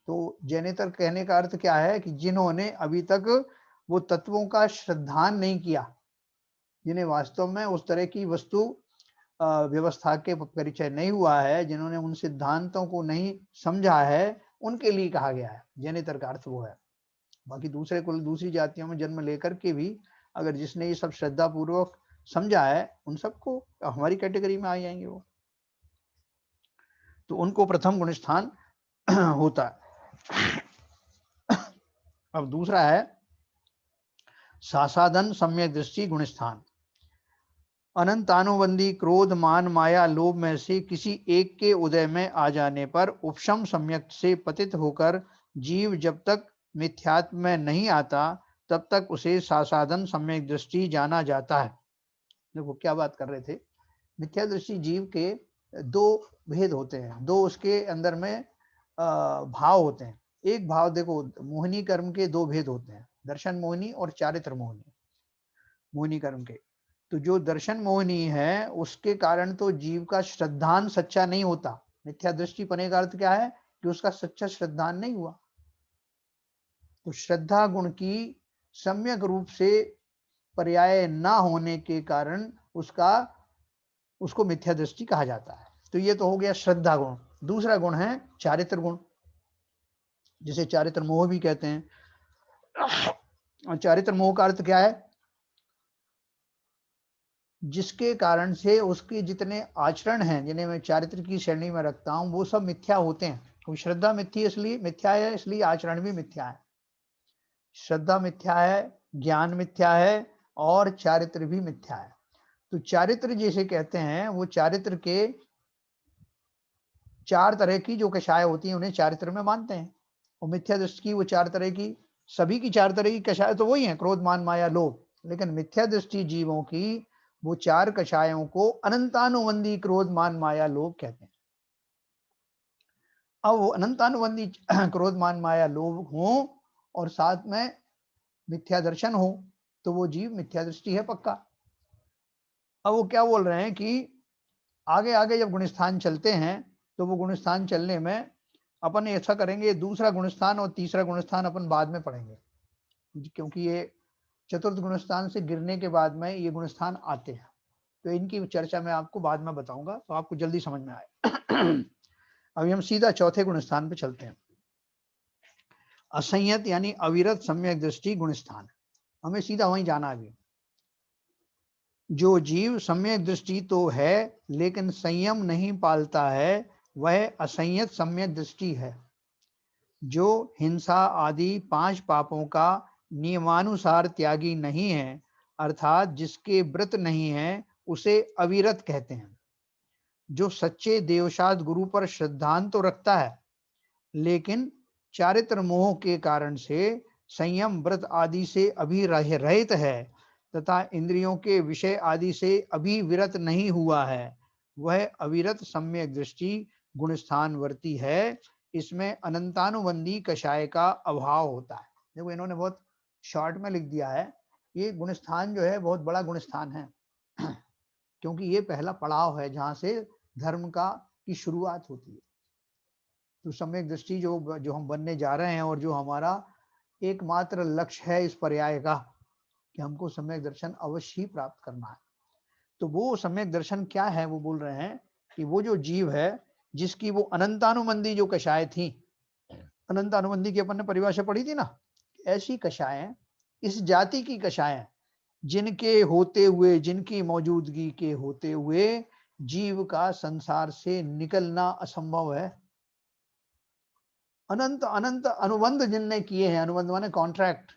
तो जैनेतर कहने का अर्थ क्या है कि जिन्होंने अभी तक वो तत्वों का श्रद्धान नहीं किया, जिन्हें वास्तव में उस तरह की वस्तु व्यवस्था के परिचय नहीं हुआ है, जिन्होंने उन सिद्धांतों को नहीं समझा है, उनके लिए कहा गया है। जैनेतर का अर्थ वो है। बाकी दूसरे कुल, दूसरी जातियों में जन्म लेकर के भी अगर जिसने ये सब श्रद्धा पूर्वक समझा है, उन सबको हमारी कैटेगरी में आ जाएंगे वो। तो उनको प्रथम गुण स्थान होता है। अब दूसरा है सासादन सम्यक दृष्टि गुण स्थान। अनंतानुबंधी क्रोध, मान, माया, लोभ में से किसी एक के उदय में आ जाने पर उपशम सम्यक से पतित होकर जीव जब तक मिथ्यात्व में नहीं आता, तब तक उसे सासादन सम्यक दृष्टि जाना जाता है। देखो क्या बात कर रहे थे। मिथ्या दृष्टि जीव के दो भेद होते हैं, दो उसके अंदर में भाव होते हैं। एक भाव देखो, मोहिनी कर्म के दो भेद होते हैं, दर्शन मोहिनी और चारित्र मोहिनी। मोहिनी कर्म के तो जो दर्शन मोहिनी है, उसके कारण तो जीव का श्रद्धान सच्चा नहीं होता। मिथ्या दृष्टि पने का अर्थ क्या है कि उसका सच्चा श्रद्धान नहीं हुआ। तो श्रद्धा गुण की सम्यक रूप से पर्याय ना होने के कारण उसको मिथ्या दृष्टि कहा जाता है। तो ये तो हो गया श्रद्धा गुण। दूसरा गुण है चारित्र गुण, जिसे चारित्र मोह भी कहते हैं। और चारित्र मोह का अर्थ क्या है? जिसके कारण से उसके जितने आचरण हैं, जिन्हें मैं चारित्र की श्रेणी में रखता हूं, वो सब मिथ्या होते हैं। क्योंकि श्रद्धा मिथ्या है, इसलिए आचरण भी मिथ्या है। श्रद्धा मिथ्या है, ज्ञान मिथ्या है, और चारित्र भी मिथ्या है। तो चारित्र जिसे कहते हैं, वो चारित्र के चार तरह की जो कषाय होती हैं, उन्हें चारित्र में मानते हैं। और मिथ्या दृष्टि की वो चार तरह की, सभी की चार तरह की कषाय तो वही है, क्रोध, मान, माया, लोभ। लेकिन मिथ्या दृष्टि जीवों की वो चार कषायों को अनंतानुबंधी क्रोध, मान, माया, लोभ कहते हैं। अब वो अनंतानुबंधी क्रोध, मान, माया, लोभ हो और साथ में मिथ्या दर्शन हो, तो वो जीव मिथ्या दृष्टि है पक्का। अब वो क्या बोल रहे हैं कि आगे आगे जब गुणस्थान चलते हैं तो वो गुणस्थान चलने में अपन ऐसा करेंगे, दूसरा गुणस्थान और तीसरा गुणस्थान अपन बाद में पढ़ेंगे, क्योंकि ये चतुर्थ गुणस्थान से गिरने के बाद में ये गुणस्थान आते हैं, तो इनकी चर्चा मैं आपको बाद में बताऊंगा, तो आपको जल्दी समझ में आए। अभी हम सीधा चौथे गुणस्थान पे चलते हैं। असंयत यानी अविरत सम्यक दृष्टि गुणस्थान, हमें सीधा वहीं जाना। अभी जो जीव सम्यक दृष्टि तो है लेकिन संयम नहीं पालता है, वह असंयत सम्यक दृष्टि है। जो हिंसा आदि 5 पापों का नियमानुसार त्यागी नहीं है, अर्थात जिसके व्रत नहीं है, उसे अविरत कहते हैं। जो सच्चे देवशाद गुरु पर श्रद्धांत तो रखता है, लेकिन चारित्र मोह के कारण से संयम व्रत आदि से अभी रहित है तथा इंद्रियों के विषय आदि से अभी विरत नहीं हुआ है, वह अविरत सम्यक दृष्टि गुणस्थानवर्ती है। इसमें अनंतानुबंधी कषाय का अभाव होता है। देखो इन्होंने बहुत शॉर्ट में लिख दिया है। ये गुणस्थान जो है बहुत बड़ा गुणस्थान है, क्योंकि ये पहला पड़ाव है जहां से धर्म की शुरुआत होती है। तो सम्यक दृष्टि जो हम बनने जा रहे हैं और जो हमारा एकमात्र लक्ष्य है इस पर्याय का, कि हमको सम्यक दर्शन अवश्य ही प्राप्त करना है। तो वो सम्यक दर्शन क्या है, वो बोल रहे हैं कि वो जो जीव है जिसकी वो अनंतानुबंधी जो कषाय थी, अनंतानुबंधी की अपन ने परिभाषा पढ़ी थी ना, ऐसी कषायें, इस जाति की कषायें जिनके होते हुए, जिनकी मौजूदगी के होते हुए जीव का संसार से निकलना असंभव है। अनंत अनंत अनुबंध जिनने किए हैं, अनुबंध माने कॉन्ट्रैक्ट,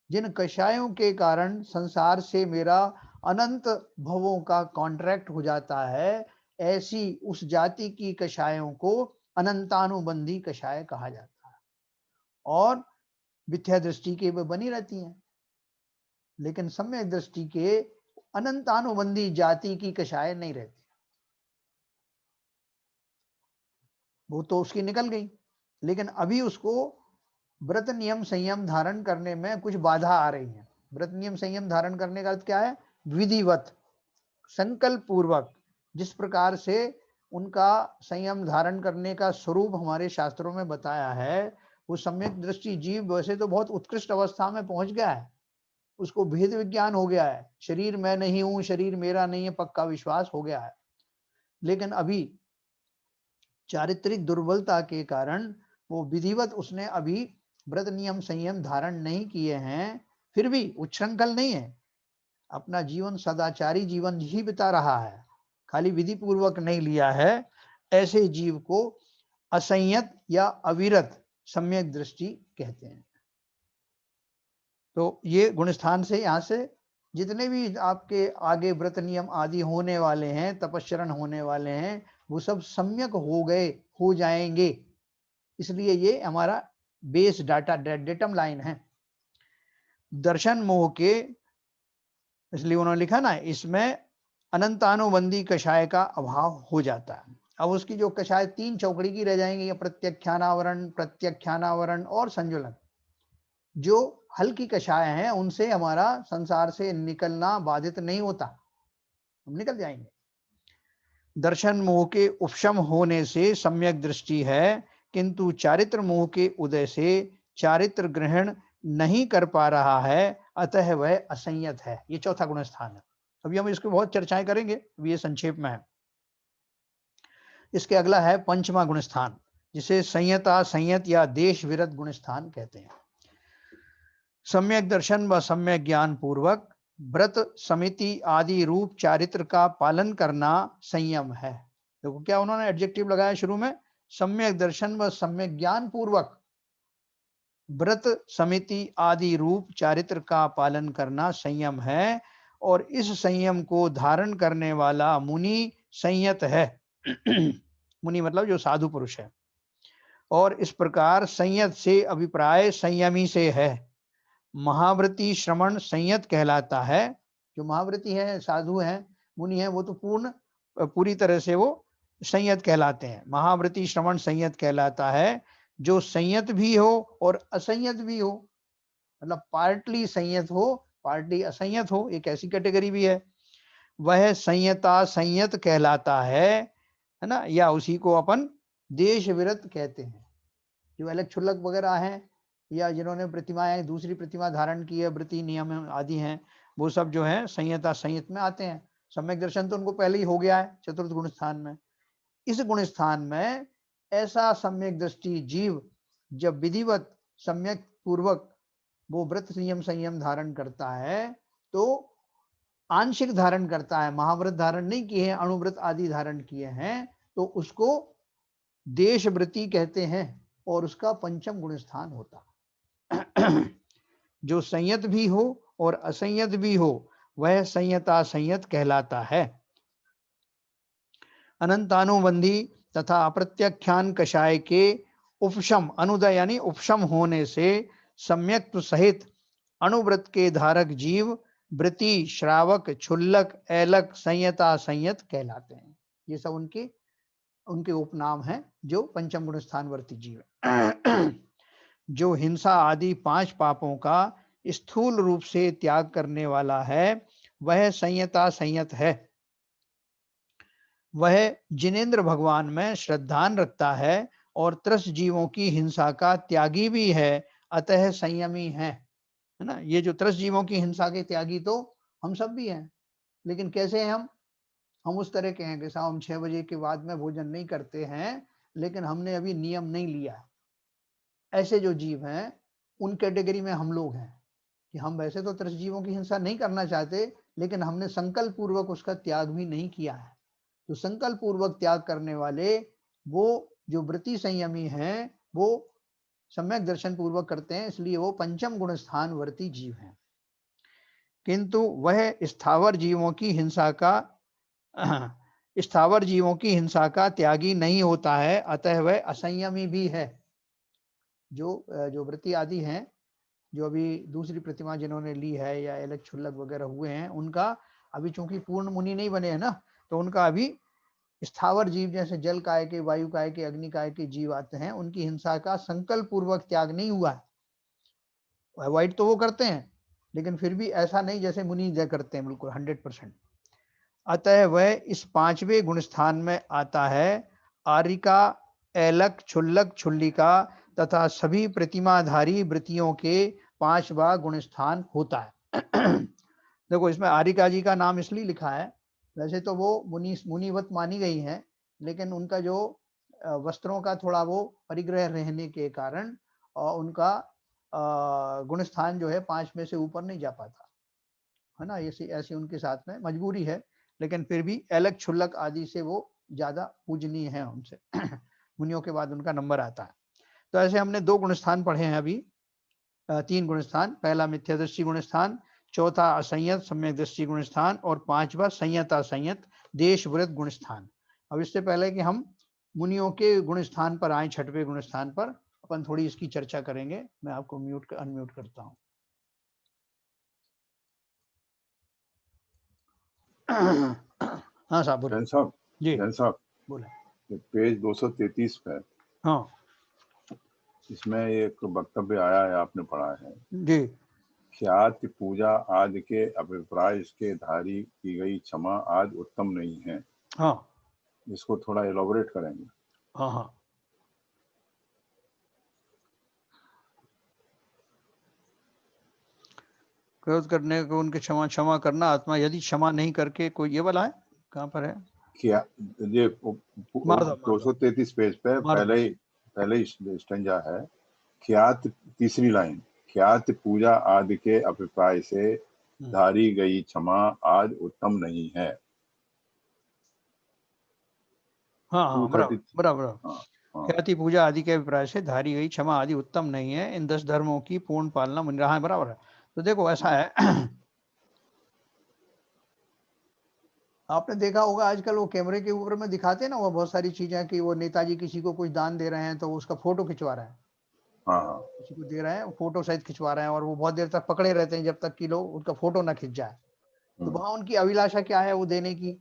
जिन कषायों के कारण संसार से मेरा अनंत भवों का कॉन्ट्रैक्ट हो जाता है, ऐसी उस जाति की कषायों को अनंतानुबंधी कषाय कहा जाता है। और मिथ्या दृष्टि के वे बनी रहती हैं, लेकिन सम्यक दृष्टि के अनंतानुबंधी जाति की कषाय नहीं रहती, वो तो उसकी निकल गई, लेकिन अभी उसको व्रत नियम संयम धारण करने में कुछ बाधा आ रही है। व्रत नियम संयम धारण करने का अर्थ क्या है? विधिवत, संकल्प पूर्वक, जिस प्रकार से उनका संयम धारण करने का स्वरूप हमारे शास्त्रों में बताया है, वो सम्यक दृष्टि जीव वैसे तो बहुत उत्कृष्ट अवस्था में पहुंच गया है, उसको भेद विज्ञान हो गया है, शरीर मैं नहीं हूं, शरीर मेरा नहीं है, पक्का विश्वास हो गया है, लेकिन अभी चारित्रिक दुर्बलता के कारण वो विधिवत उसने अभी व्रत नियम संयम धारण नहीं किए हैं, फिर भी उच्छृंखल नहीं है, अपना जीवन सदाचारी जीवन ही बिता रहा है, खाली विधि पूर्वक नहीं लिया है। ऐसे जीव को असंयत या अविरत सम्यक दृष्टि कहते हैं। तो ये गुणस्थान से, यहां से जितने भी आपके आगे व्रत नियम आदि होने वाले हैं, तपस्चरण होने वाले हैं, वो सब सम्यक हो गए, हो जाएंगे। इसलिए ये हमारा बेस डाटा डेटम लाइन है। दर्शन मोह के, इसलिए उन्होंने लिखा ना, इसमें अनंतानुबंधी कषाय का अभाव हो जाता है। अब उसकी जो कषाय 3 चौकड़ी की रह जाएंगी, प्रत्यक्षानावरण, प्रत्यक्षानावरण और संजुलन, जो हल्की कषाय हैं उनसे हमारा संसार से निकलना बाधित नहीं होता, हम निकल जाएंगे। दर्शन मोह के उपशम होने से सम्यक दृष्टि है, किंतु चारित्र मोह के उदय से चारित्र ग्रहण नहीं कर पा रहा है, अतः वह असंयत है। ये चौथा गुणस्थान है। अभी हम इसकी बहुत चर्चाएं करेंगे, अभी ये संक्षेप में है। इसके अगला है पंचमा गुणस्थान, जिसे संयता संयत या देश विरत गुणस्थान कहते हैं। सम्यक दर्शन व सम्यक ज्ञान पूर्वक व्रत समिति आदि रूप चारित्र का पालन करना संयम है। देखो क्या उन्होंने एडजेक्टिव लगाया शुरू में, सम्यक दर्शन व सम्यक ज्ञान पूर्वक व्रत समिति आदि रूप चारित्र का पालन करना संयम है, और इस संयम को धारण करने वाला मुनि संयत है। मुनि मतलब जो साधु पुरुष है। और इस प्रकार संयत से अभिप्राय संयमी से है। महाव्रती श्रमण संयत कहलाता है। जो महाव्रती है, साधु है, मुनि है, वो तो पूरी तरह से वो संयत कहलाते हैं। महाव्रती श्रमण संयत कहलाता है, जो संयत भी हो और असंयत भी हो, मतलब पार्टली संयत हो पार्टी असंयत हो, एक ऐसी कैटेगरी भी है। वह संयता संयत कहलाता है ना, या उसी को अपन देश विरत कहते हैं। जो अलग क्षुल्लक वगैरह हैं या जिन्होंने प्रतिमाएं दूसरी प्रतिमा धारण की है, वृत्ति नियम आदि हैं, वो सब जो है संयता संयत में आते हैं। सम्यक दर्शन तो उनको पहले ही हो गया है चतुर्थ गुण स्थान में। इस गुण स्थान में ऐसा सम्यक दृष्टि जीव जब विधिवत सम्यक पूर्वक वो व्रत नियम संयम धारण करता है, तो आंशिक धारण करता है, महाव्रत धारण नहीं किए हैं, अणुव्रत आदि धारण किए हैं, तो उसको देश वृत्ति कहते हैं और उसका पंचम गुण स्थान होता है। जो संयत भी हो और असंयत भी हो, वह संयता संयत कहलाता है। अनंतानुबंधी तथा अप्रत्याख्यान कषाय के उपशम अनुदय यानी उपशम होने से सम्यक्त्व सहित अणुव्रत के धारक जीव वृत्ति श्रावक क्षुल्लक ऐलक संयता संयत कहलाते हैं। ये सब उनके उपनाम हैं जो पंचम गुण स्थानवर्ती जीव है। जो हिंसा आदि 5 पापों का स्थूल रूप से त्याग करने वाला है, वह संयता संयत है। वह जिनेंद्र भगवान में श्रद्धान रखता है और त्रस्त जीवों की हिंसा का त्यागी भी है, अतः संयमी है ना। ये जो त्रस्त जीवों की हिंसा के त्यागी तो हम सब भी हैं, लेकिन कैसे हैं हम उस तरह के हैं कि शाम 6 बजे के बाद में भोजन नहीं करते हैं, लेकिन हमने अभी नियम नहीं लिया। ऐसे जो जीव हैं उन कैटेगरी में हम लोग हैं कि हम वैसे तो त्रस्त जीवों की हिंसा नहीं करना चाहते, लेकिन हमने संकल्प पूर्वक उसका त्याग भी नहीं किया है। तो संकल्प पूर्वक त्याग करने वाले वो जो वृत्ति संयमी हैं, वो सम्यक दर्शन पूर्वक करते हैं, इसलिए वो पंचम गुण स्थान वर्ती जीव हैं। किंतु वह स्थावर जीवों की हिंसा का त्यागी नहीं होता है, अतः वह असंयमी भी है। जो वृत्ति आदि हैं, जो अभी दूसरी प्रतिमा जिन्होंने ली है या अलग क्षुल्लक वगैरह हुए हैं, उनका अभी चूंकि पूर्ण मुनि नहीं बने हैं ना, तो उनका अभी स्थावर जीव जैसे जल काय के, वायु काय के, अग्नि काय के जीव आते हैं, उनकी हिंसा का संकल्प पूर्वक त्याग नहीं हुआ है। अवॉइड तो वो करते हैं, लेकिन फिर भी ऐसा नहीं जैसे मुनि करते हैं बिल्कुल 100%। अतः वह इस 5वें गुण स्थान में आता है। आरिका ऐलक क्षुल्लक क्षुल्लिका तथा सभी प्रतिमाधारी वृत्तियों के 5वां गुण स्थान होता है। देखो इसमें आरिका जी का नाम इसलिए लिखा है, वैसे तो वो मुनिवत मानी गई हैं, लेकिन उनका जो वस्त्रों का थोड़ा वो परिग्रह रहने के कारण और उनका गुण स्थान जो है 5 में से ऊपर नहीं जा पाता है ना। ऐसी उनके साथ में मजबूरी है, लेकिन फिर भी ऐलक क्षुल्लक आदि से वो ज्यादा पूजनीय है उनसे। मुनियों के बाद उनका नंबर आता है। तो ऐसे हमने 2 गुण स्थान पढ़े हैं अभी, 3 गुण स्थान। पहला मिथ्यादृष्टि गुण स्थान, चौथा असंयत सम्यक दृष्टि गुण स्थान और 5वां संयत असंयत देश व्रत गुण स्थान। अब इससे पहले कि हम मुनियों के गुण स्थान पर आए, 6वें गुण स्थान पर, अपन थोड़ी इसकी चर्चा करेंगे। मैं आपको अनम्यूट करता हूँ। हाँ साहब बोले। जी बोले। पेज 233 पे हाँ, इसमें एक वक्तव्य आया है, आपने पढ़ा है जी। ख्याति पूजा आदि के अभिप्राय इसके धारी की गई क्षमा आज उत्तम नहीं है। हाँ इसको थोड़ा एलोबरेट करेंगे। हाँ हाँ, क्रोध करने को उनके क्षमा करना आत्मा यदि क्षमा नहीं करके कोई, ये वाला है कहाँ पर है? क्या ये 233 पेज पे पहले ही स्टेंजा है। ख्यात, तीसरी लाइन, ख्यात पूजा आदि के अभिप्राय से धारी गई क्षमा आज उत्तम नहीं है। हाँ बराबर। ख्याति पूजा आदि के अभिप्राय से धारी गई क्षमा आदि उत्तम नहीं है, इन 10 धर्मों की पूर्ण पालना मुनि रहा है। बराबर है। तो देखो ऐसा है, आपने देखा होगा आजकल वो कैमरे के ऊपर में दिखाते हैं ना, वो बहुत सारी चीजें कि वो नेताजी किसी को कुछ दान दे रहे हैं तो उसका फोटो खिंचवा रहे हैं। किसी को दे रहे हैं, फोटो सहित खिंचवा रहे हैं, और वो बहुत देर तक पकड़े रहते हैं जब तक कि लोग उनका फोटो ना खिंच जाए। तो वहां उनकी अभिलाषा क्या है वो देने की,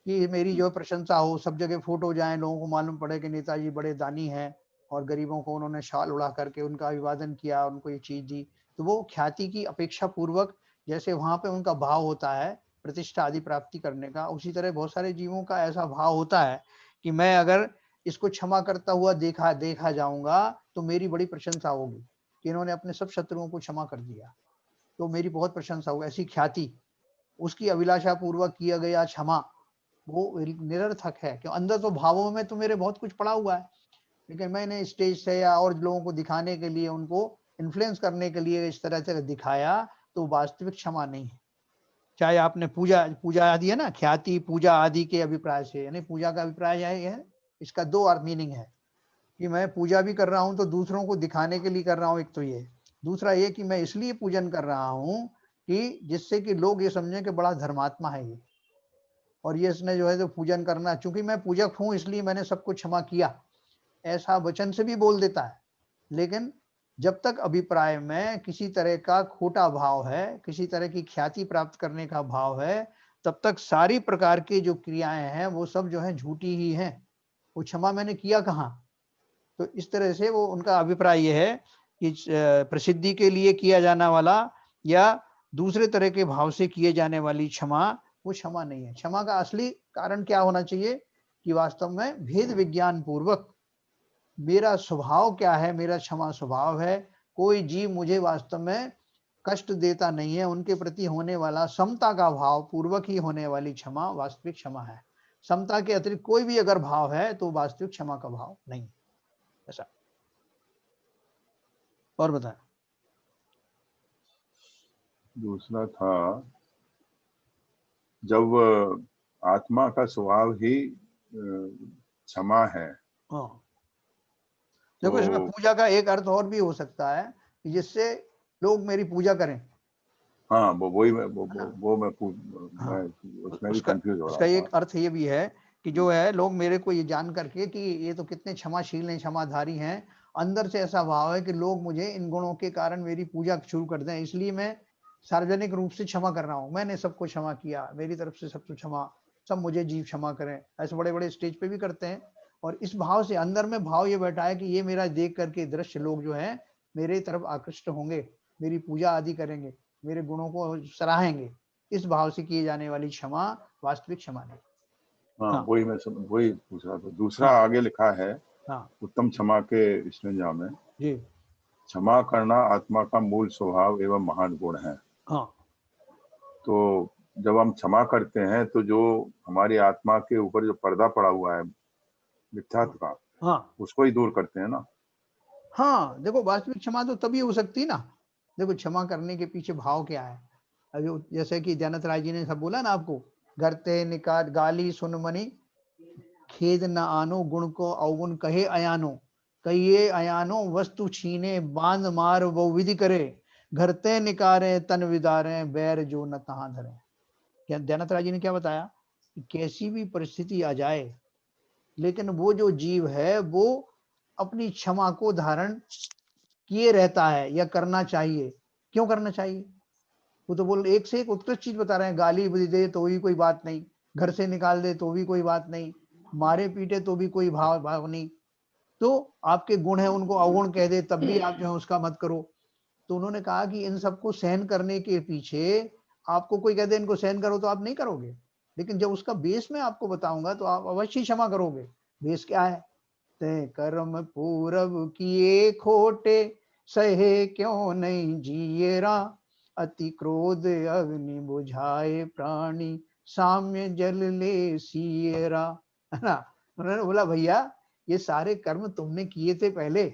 कि मेरी जो प्रशंसा हो, सब जगह फोटो जाए, लोगों को मालूम पड़े कि नेताजी बड़े दानी हैं और गरीबों को उन्होंने शाल उड़ा करके उनका अभिवादन किया, उनको ये चीज दी। तो वो ख्याति की अपेक्षा पूर्वक जैसे वहां पे उनका भाव होता है प्रतिष्ठा आदि प्राप्ति करने का, उसी तरह बहुत सारे जीवों का ऐसा भाव होता है कि मैं अगर इसको क्षमा करता हुआ देखा जाऊंगा तो मेरी बड़ी प्रशंसा होगी कि इन्होंने अपने सब शत्रुओं को क्षमा कर दिया, तो मेरी बहुत प्रशंसा होगी, ऐसी ख्याति। उसकी अभिलाषा पूर्वक किया गया क्षमा वो निरर्थक है, क्यों अंदर तो भावों में तो मेरे बहुत कुछ पड़ा हुआ है, लेकिन मैंने स्टेज से या और लोगों को दिखाने के लिए, उनको इन्फ्लुएंस करने के लिए इस तरह से दिखाया, तो वास्तविक क्षमा नहीं है। चाहे आपने पूजा पूजा आदि है ना, ख्याति पूजा आदि के अभिप्राय से, यानी पूजा का अभिप्राय है, इसका दो अर्थ मीनिंग है कि मैं पूजा भी कर रहा हूं तो दूसरों को दिखाने के लिए कर रहा हूं, एक तो ये, दूसरा ये कि मैं इसलिए पूजन कर रहा हूं कि जिससे कि लोग ये समझें कि बड़ा धर्मात्मा है ये, और ये इसने जो है तो पूजन करना, चूंकि मैं पूजक हूं इसलिए मैंने सबको क्षमा किया, ऐसा वचन से भी बोल देता है। लेकिन जब तक अभिप्राय में किसी तरह का खोटा भाव है, किसी तरह की ख्याति प्राप्त करने का भाव है, तब तक सारी प्रकार की जो क्रियाएं हैं वो सब जो है झूठी ही हैं, वो क्षमा मैंने किया कहाँ। तो इस तरह से वो उनका अभिप्राय ये है कि प्रसिद्धि के लिए किया जाना वाला या दूसरे तरह के भाव से किए जाने वाली क्षमा वो क्षमा नहीं है। क्षमा का असली कारण क्या होना चाहिए कि वास्तव में भेद विज्ञान पूर्वक मेरा स्वभाव क्या है, मेरा क्षमा स्वभाव है, कोई जीव मुझे वास्तव में कष्ट देता नहीं है, उनके प्रति होने वाला समता का भाव पूर्वक ही होने वाली क्षमा वास्तविक क्षमा है। समता के अतिरिक्त कोई भी अगर भाव है तो वास्तविक क्षमा का भाव नहीं, ऐसा। और बताएं। दूसरा था, जब आत्मा का स्वभाव ही क्षमा है, हाँ, देखो इसमें तो पूजा का एक अर्थ और भी हो सकता है कि जिससे लोग मेरी पूजा करें। हाँ, वही हाँ, मैं उसमें भी उसका कंफ्यूज हो रहा उसका था। एक अर्थ ये भी है कि जो है लोग मेरे को ये जान करके कि ये तो कितने क्षमाशील हैं, क्षमाधारी हैं, अंदर से ऐसा भाव है कि लोग मुझे इन गुणों के कारण मेरी पूजा शुरू कर दें, इसलिए मैं सार्वजनिक रूप से क्षमा कर रहा हूँ, मैंने सबको क्षमा किया, मेरी तरफ से सबको क्षमा, सब मुझे जीव क्षमा करें, ऐसे बड़े बड़े स्टेज पे भी करते हैं। और इस भाव से अंदर में भाव ये बैठा है कि ये मेरा देख करके दृश्य लोग जो है मेरे तरफ आकृष्ट होंगे, मेरी पूजा आदि करेंगे, मेरे गुणों को सराहेंगे, इस भाव से किए जाने वाली क्षमा वास्तविक क्षमा नहीं। हाँ, हाँ वही पूछ रहा था। दूसरा हाँ आगे लिखा है हाँ उत्तम क्षमा के स्टेंजा में, जी क्षमा करना आत्मा का मूल स्वभाव एवं महान गुण है। हाँ तो जब हम क्षमा करते हैं तो जो हमारी आत्मा के ऊपर जो पर्दा पड़ा हुआ है मिथ्यात्व का, हाँ उसको ही दूर करते हैं ना। हाँ, देखो वास्तविक क्षमा तो तभी हो सकती ना, देखो क्षमा करने के पीछे भाव क्या है। अभी जैसे कि दयानंद राय जी ने सब बोला ना आपको, घर ते निकाल गाली सुन मनी, खेद न आनो गुण को अवगुण कहे अयानो, कहिए अयानो वस्तु छीने बांध मार वो विधि करे, घर ते निकारे तन विदारे बैर जो न तहां धरे। क्या दयानंद राय जी ने क्या बताया कि कैसी भी परिस्थिति आ जाए, लेकिन वो जो जीव है वो अपनी क्षमा को धारण किए रहता है या करना चाहिए। क्यों करना चाहिए? वो तो बोल एक से एक उत्कृष्ट चीज बता रहे हैं, गाली दे तो भी कोई बात नहीं, घर से निकाल दे तो भी कोई बात नहीं, मारे पीटे तो भी कोई भाव नहीं, तो आपके गुण है उनको अवगुण कह दे तब भी आप जो है उसका मत करो। तो उन्होंने कहा कि इन सबको सहन करने के पीछे आपको कोई कह दे इनको सहन करो तो आप नहीं करोगे, लेकिन जब उसका बेस में आपको बताऊंगा तो आप अवश्य क्षमा करोगे। बेस क्या है? ते कर्म पूरब किए खोटे, सहे क्यों नहीं जिए रा, अति क्रोध अग्नि बुझाए प्राणी, साम्य जल ले सिएरा, है ना। उन्होंने बोला भैया ये सारे कर्म तुमने किए थे पहले,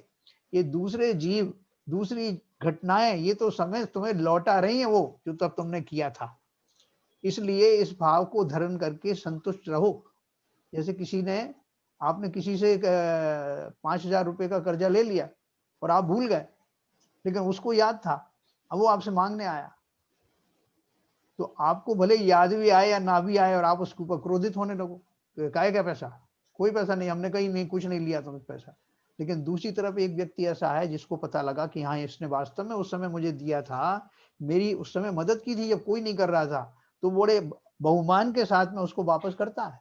ये दूसरे जीव दूसरी घटनाएं ये तो समय तुम्हें लौटा रही है वो जो तब तुमने किया था, इसलिए इस भाव को धारण करके संतुष्ट रहो। जैसे किसी ने, आपने किसी से 5,000 रुपए का कर्जा ले लिया और आप भूल गए, लेकिन उसको याद था, अब वो आपसे मांगने आया, तो आपको भले याद भी आए या ना भी आए और आप उसके ऊपर क्रोधित होने लगो, तो काहे क्या पैसा, कोई पैसा नहीं, हमने कहीं नहीं कुछ नहीं लिया तुमसे पैसा। लेकिन दूसरी तरफ एक व्यक्ति ऐसा है जिसको पता लगा कि हाँ इसने वास्तव में उस समय मुझे दिया था, मेरी उस समय मदद की थी जब कोई नहीं कर रहा था, तो बड़े बहुमान के साथ में उसको वापस करता है,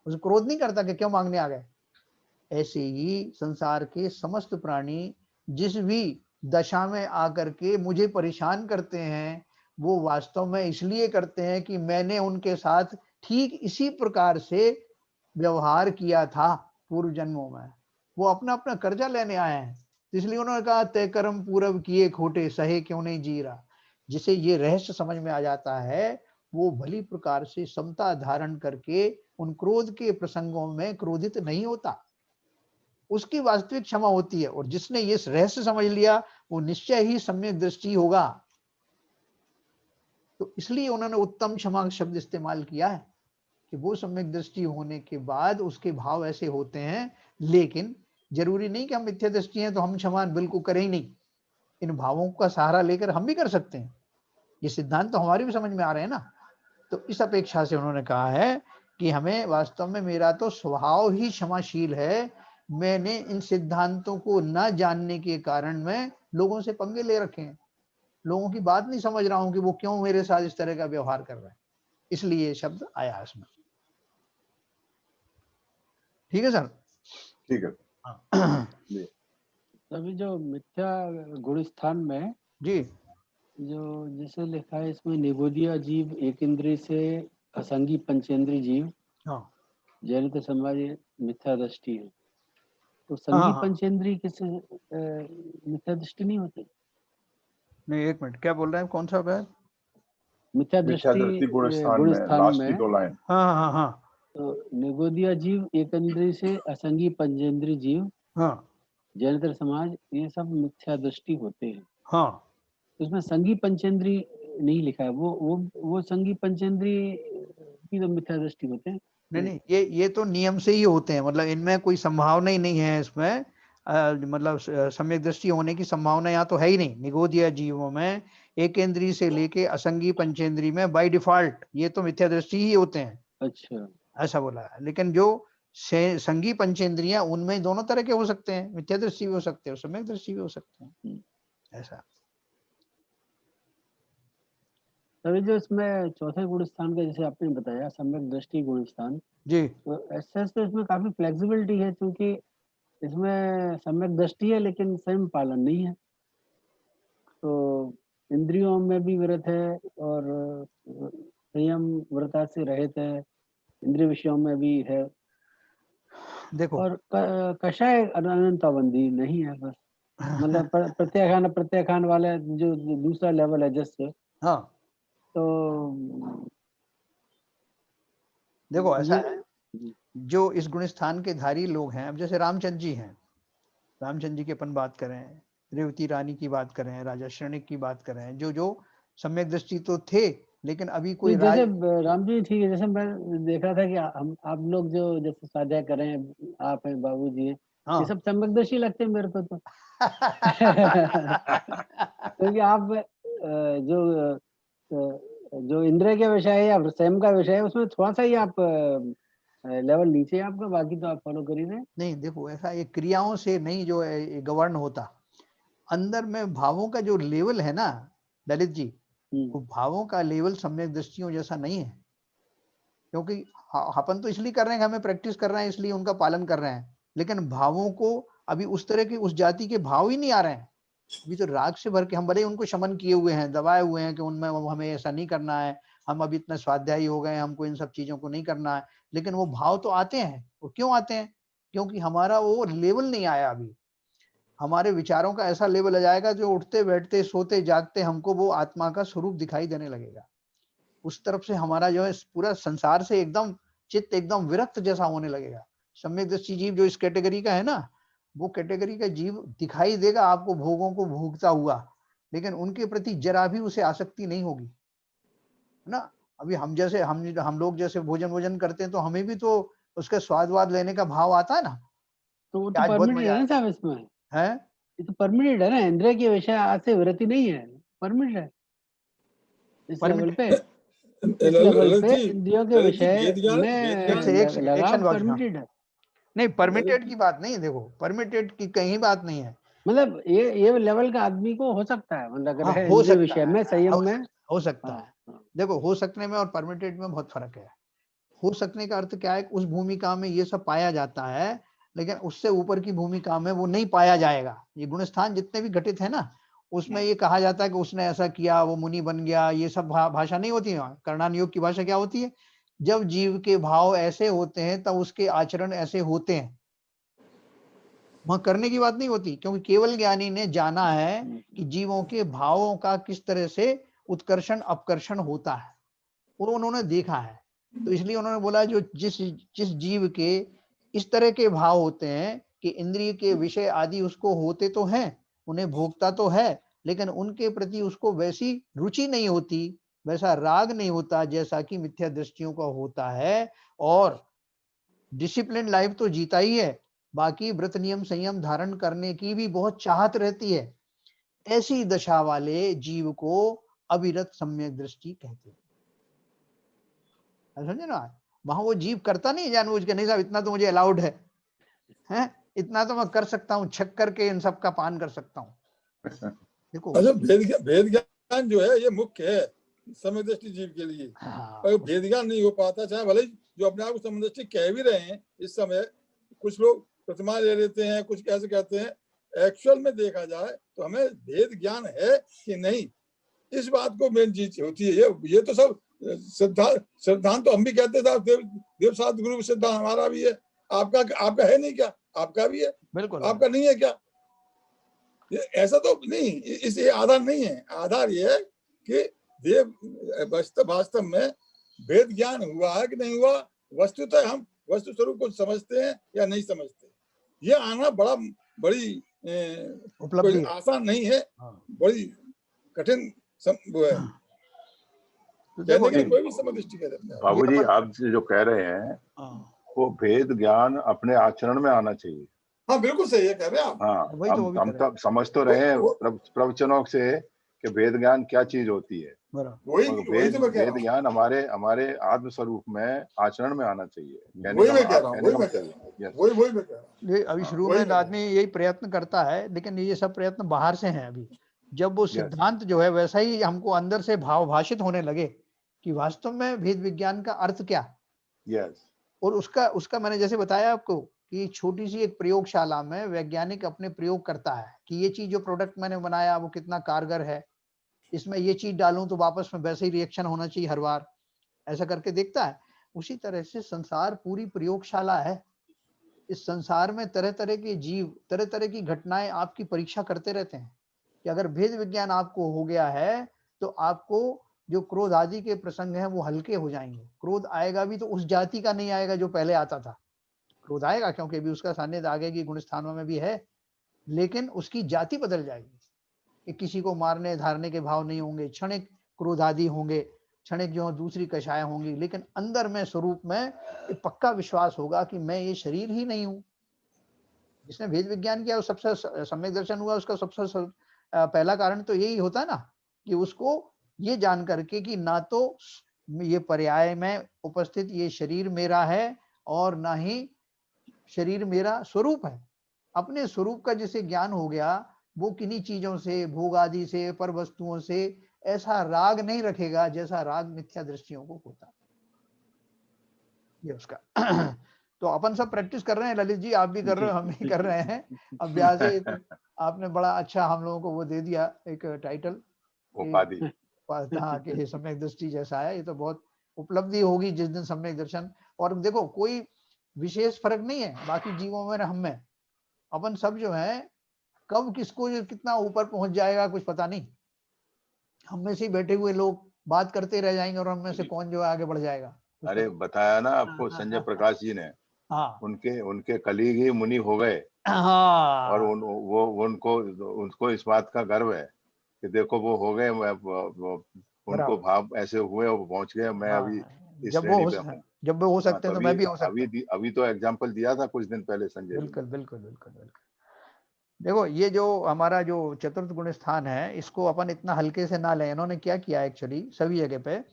उसे क्रोध नहीं करता कि क्यों मांगने आ गए। ऐसे ही संसार के समस्त प्राणी जिस भी दशा में आकर के मुझे परेशान करते हैं, वो वास्तव में इसलिए करते हैं कि मैंने उनके साथ ठीक इसी प्रकार से व्यवहार किया था पूर्व जन्मों में। वो अपना अपना कर्जा लेने आए हैं, इसलिए उन्होंने कहा तय कर्म पूरब किए खोटे सहे क्यों नहीं जी रहा। जिसे ये रहस्य समझ में आ जाता है वो भली प्रकार से समता धारण करके उन क्रोध के प्रसंगों में क्रोधित नहीं होता, उसकी वास्तविक क्षमा होती है। और जिसने ये रहस्य समझ लिया वो निश्चय ही सम्यक दृष्टि होगा। तो इसलिए उन्होंने उत्तम क्षमा शब्द इस्तेमाल किया है कि वो सम्यक दृष्टि होने के बाद उसके भाव ऐसे होते हैं। लेकिन जरूरी नहीं कि हम मिथ्या दृष्टि हैं तो हम क्षमा बिल्कुल करें ही नहीं, इन भावों का सहारा लेकर हम भी कर सकते हैं। ये सिद्धांत तो हमारी भी समझ में आ रहे हैं ना। तो इस अपेक्षा से उन्होंने कहा है कि हमें वास्तव में मेरा तो स्वभाव ही क्षमाशील है, मैंने इन सिद्धांतों को न जानने के कारण मैं लोगों से पंगे ले रखे हैं, लोगों की बात नहीं समझ रहा हूं कि वो क्यों मेरे साथ इस तरह का व्यवहार कर रहे हैं, इसलिए ये शब्द आया इसमें। ठीक है सर? ठीक है। हाँ। अभी जो मिथ्या गुण स्थान में जी जो जैसे लिखा है इसमें निगोदिया जीव एक इंद्रिय से असंगी पंचेंद्रिय जीव हाँ जनित समाज मिथ्या दृष्टि है। तो हाँ संगी हाँ। पंचेंद्रिय किससे मिथ्या दृष्टि नहीं होती? नहीं एक मिनट, क्या बोल रहे हैं, कौन सा है? मिथ्या मिथ्या दृष्टि दृष्टि गुण स्थान गुण में स्थान लास्ट की में 2 लाइन। हाँ हाँ हाँ तो निगोदिया जीव एक इंद्रिय से असंगी पंचेंद्रिय जीव हाँ जनित समाज ये सब मिथ्या दृष्टि होते हैं। हाँ। उसमें संगी पंचेंद्रिय नहीं लिखा है, वो संगी पंचेंद्रिय की तो मिथ्या दृष्टि होते हैं। नहीं नहीं, ये तो नियम से ही होते हैं, मतलब इनमें कोई संभावना ही नहीं है इसमें। मतलब सम्यक दृष्टि होने की संभावना यहाँ तो है ही नहीं। निगोदिया जीवों में एकेंद्रीय से लेके असंगी पंचेंद्रीय में बाय डिफॉल्ट ये तो मिथ्या दृष्टि ही होते हैं, अच्छा, ऐसा बोला है। लेकिन जो संगी पंचेंद्रियां उनमें दोनों तरह के हो सकते हैं, मिथ्या दृष्टि भी हो सकते हैं, सम्यक दृष्टि भी हो सकते हैं, ऐसा। तभी जो इसमें चौथे गुण स्थान का जैसे आपने बताया सम्यक दृष्टि गुण स्थान, जी तो ऐसे तो इसमें काफी फ्लेक्सिबिलिटी है क्योंकि इसमें सम्यक दृष्टि है लेकिन स्वयं पालन नहीं है। तो इंद्रियों में भी व्रत है और संयम व्रता से रहित है, इंद्रिय विषयों में भी है। देखो और कषाय अनंताबंदी नहीं है बस, मतलब प्रत्याखान वाले जो दूसरा लेवल है जैसे। हाँ तो देखो ऐसा ये है, जो इस गुण स्थान के धारी लोग हैं, अब जैसे रामचंद्र जी हैं, रामचंद्र जी की अपन बात करें, रेवती रानी की बात करें, राजा श्रेणिक की बात करें, जो जो सम्यक दृष्टि तो थे लेकिन अभी कोई जैसे राज। राम जी ठीक है, जैसे मैं देख रहा था कि हम आप लोग जो जैसे स्वाध्याय कर रहे हैं, आप हैं, बाबू जी हैं, ये सब सम्यकदर्शी लगते हैं मेरे को तो। क्योंकि आप जो इंद्रिय के विषय है या संयम का विषय है उसमें थोड़ा सा ही आप लेवल नीचे है आपका, बाकी तो आप फॉलो कर ही रहे हैं। नहीं देखो ऐसा, ये क्रियाओं से नहीं जो है गवर्न होता, अंदर में भावों का जो लेवल है ना ललित जी, वो भावों का लेवल सम्यक दृष्टियों जैसा नहीं है। क्योंकि अपन तो इसलिए कर रहे हैं कि हमें प्रैक्टिस कर रहे हैं इसलिए उनका पालन कर रहे हैं, लेकिन भावों को अभी उस तरह की उस जाति के भाव ही नहीं आ रहे हैं। अभी तो राग से भर के हम भले ही उनको शमन किए हुए हैं, दबाए हुए हैं कि उनमें हमें ऐसा नहीं करना है, हम अभी इतने स्वाध्यायी हो गए, हमको इन सब चीजों को नहीं करना है, लेकिन वो भाव तो आते हैं। वो क्यों आते हैं? क्योंकि हमारा वो लेवल नहीं आया अभी। हमारे विचारों का ऐसा लेवल आ जाएगा जो उठते बैठते सोते जागते हमको वो आत्मा का स्वरूप दिखाई देने लगेगा। उस तरफ से हमारा जो है पूरा संसार से एकदम चित्त एकदम विरक्त जैसा होने लगेगा। सम्यक दृष्टि जीव जो इस कैटेगरी का है ना, वो कैटेगरी का जीव दिखाई देगा आपको भोगों को भोगता हुआ, लेकिन उनके प्रति जरा भी उसे आसक्ति नहीं होगी, है ना। अभी हम जैसे हम लोग जैसे भोजन करते हैं तो हमें भी तो उसका स्वाद लेने का भाव आता है ना, तो वो तो आज बहुत परमिटेड मजा है ना आया साहब इसमें, है। ये तो परमिटेड है ना, इंद्रिय के विषय आज से वृत्ति नहीं है, परमिटेड है इस लेवल पे। इस लेवल पे इंद्रियों के विषय में लगाव परमिटेड है। नहीं परमिटेड की बात नहीं, देखो परमिटेड की कहीं बात नहीं है, मतलब ये लेवल का आदमी को हो सकता है, मतलब अगर हाँ है हो इंद्रिय सकता विषय है, में संयम में। हो सकता हाँ, है। हाँ। देखो हो सकने में और परमिटेड में बहुत फर्क है। हो सकने का अर्थ क्या है, उस भूमिका में ये सब पाया जाता है, लेकिन उससे ऊपर की भूमिका में वो नहीं पाया जाएगा। ये गुण स्थान जितने भी घटित है ना, उसमें ये कहा जाता है कि उसने ऐसा किया, वो मुनि बन गया, ये सब भाषा नहीं होती है। कर्णान योग की भाषा क्या होती है? जब जीव के भाव ऐसे होते हैं तब उसके आचरण ऐसे होते हैं। वहां करने की बात नहीं होती, क्योंकि केवल ज्ञानी ने जाना है कि जीवों के भावों का किस तरह से उत्कर्षण अपकर्षण होता है, और उन्होंने देखा है। तो इसलिए उन्होंने बोला जो जिस जीव के इस तरह के भाव होते हैं कि इंद्रिय के विषय आदि उसको होते तो हैं, उन्हें भोगता तो है, लेकिन उनके प्रति उसको वैसी रुचि नहीं होती, वैसा राग नहीं होता जैसा कि मिथ्या दृष्टियों का होता है। और डिसिप्लिन लाइफ तो जीता ही है, बाकी व्रत नियम संयम धारण करने की भी बहुत चाहत रहती है। ऐसी दशा वाले जीव को अविरत सम्यक दृष्टि कहते हैं। समझे ना? वहां वो जीव करता नहीं जानबूझ के, नहीं साहब इतना तो मुझे अलाउड है, हैं? इतना तो मैं कर सकता हूँ, छक करके इन सब का पान कर सकता हूँ। देखो अच्छा, भेद ज्ञान जो है ये मुख्य है समय दृष्टि जीव के लिए। अगर भेद ज्ञान नहीं हो पाता, चाहे भले जो अपने आप को समय दृष्टि कह भी रहे हैं इस समय, कुछ लोग प्रतिमा ले लेते हैं, कुछ कैसे कहते हैं, एक्चुअल में देखा जाए तो हमें भेद ज्ञान है कि नहीं, इस बात को मेन चीज होती है। ये तो सब सिद्धांत तो हम भी कहते थे, देव साध गुरु सिद्धांत हमारा भी है, आपका है नहीं क्या? आपका भी है, बिल्कुल। आपका नहीं है क्या? ये ऐसा तो नहीं, इस आधार नहीं है। आधार ये है कि देव वास्तव में वेद ज्ञान हुआ है कि नहीं हुआ, वस्तुतः हम वस्तु स्वरूप को समझते हैं या नहीं समझते, ये आना बड़ी उपलब्धि आसान नहीं है, बड़ी कठिन वो है। कहने के कोई भी समझ दृष्टि कह देते हैं। बाबू जी, आप जो कह रहे हैं वो भेद ज्ञान अपने आचरण में आना चाहिए। हाँ बिल्कुल सही है, कह रहे हैं आप। हाँ, हम तब समझ तो रहे हैं प्रवचनों से कि वेद ज्ञान क्या चीज होती है। वेद ज्ञान हमारे आत्म स्वरूप में आचरण में आना चाहिए। अभी शुरू में आदमी यही प्रयत्न करता है, लेकिन ये सब प्रयत्न बाहर से हैं। अभी जब वो सिद्धांत जो है वैसा ही हमको अंदर से भाव भाषित होने लगे कि वास्तव में भेद विज्ञान का अर्थ क्या, और उसका मैंने जैसे बताया आपको कि छोटी सी एक प्रयोगशाला में वैज्ञानिक अपने प्रयोग करता है कि ये चीज जो प्रोडक्ट मैंने बनाया वो कितना कारगर है, इसमें ये चीज डालूं तो वापस में वैसे ही रिएक्शन होना चाहिए हर बार, ऐसा करके देखता है। उसी तरह से संसार पूरी प्रयोगशाला है। इस संसार में तरह तरह के जीव, तरह तरह की घटनाएं आपकी परीक्षा करते रहते हैं कि अगर भेद विज्ञान आपको हो गया है तो आपको जो क्रोध आदि के प्रसंग हैं वो हल्के हो जाएंगे। क्रोध आएगा भी तो उस जाति का नहीं आएगा जो पहले आता था। क्रोध आएगा क्योंकि भी उसका सान्निध्य आगे की गुण स्थानों में भी है, लेकिन उसकी जाति बदल जाएगी कि किसी को मारने धारने के भाव नहीं होंगे, क्षणिक क्रोध आदि होंगे, क्षणिक जो दूसरी कषाय होंगी, लेकिन अंदर में स्वरूप में पक्का विश्वास होगा कि मैं ये शरीर ही नहीं हूं। जिसने भेद विज्ञान किया सबसे सम्यक दर्शन हुआ, उसका सबसे पहला कारण तो यही होता है ना कि उसको ये जान करके कि ना तो ये पर्याय में उपस्थित ये शरीर मेरा है और ना ही शरीर मेरा स्वरूप है। अपने स्वरूप का जिसे ज्ञान हो गया वो किन्हीं चीजों से, भोग आदि से, पर वस्तुओं से ऐसा राग नहीं रखेगा जैसा राग मिथ्या दृष्टियों को होता। ये उसका तो अपन सब प्रैक्टिस कर रहे हैं ललित जी, आप भी कर रहे हो, हम भी कर रहे हैं अभ्यास। आपने बड़ा अच्छा हम लोगों को वो दे दिया एक टाइटल, हाँ कि सम्यक दृष्टि जैसा है। ये तो बहुत उपलब्धि होगी जिस दिन सम्यक दर्शन। और देखो कोई विशेष फर्क नहीं है बाकी जीवों में हम में, अपन सब जो है कब किसको कितना ऊपर पहुंच जाएगा कुछ पता नहीं। हम में से बैठे हुए लोग बात करते रह जाएंगे और हम में से कौन जो है आगे बढ़ जाएगा। अरे बताया ना आपको संजय प्रकाश जी ने, उनके कलीग ही मुनि हो गए। और उनको इस बात का गर्व है कि देखो वो हो गए, उनको भाव ऐसे हुए और पहुंच गए, मैं अभी इस श्रेणी पे हूं। जब वो हो सकते हैं तो मैं भी हो सकता। अभी तो एग्जांपल दिया था कुछ दिन पहले संजय। बिल्कुल बिल्कुल बिल्कुल बिल्कुल। देखो ये जो हमारा जो चतुर्थ गुण स्थान है इसको अपन इतना हल्के से ना लें। इन्होंने क्या किया एक्चुअली सभी जगह पे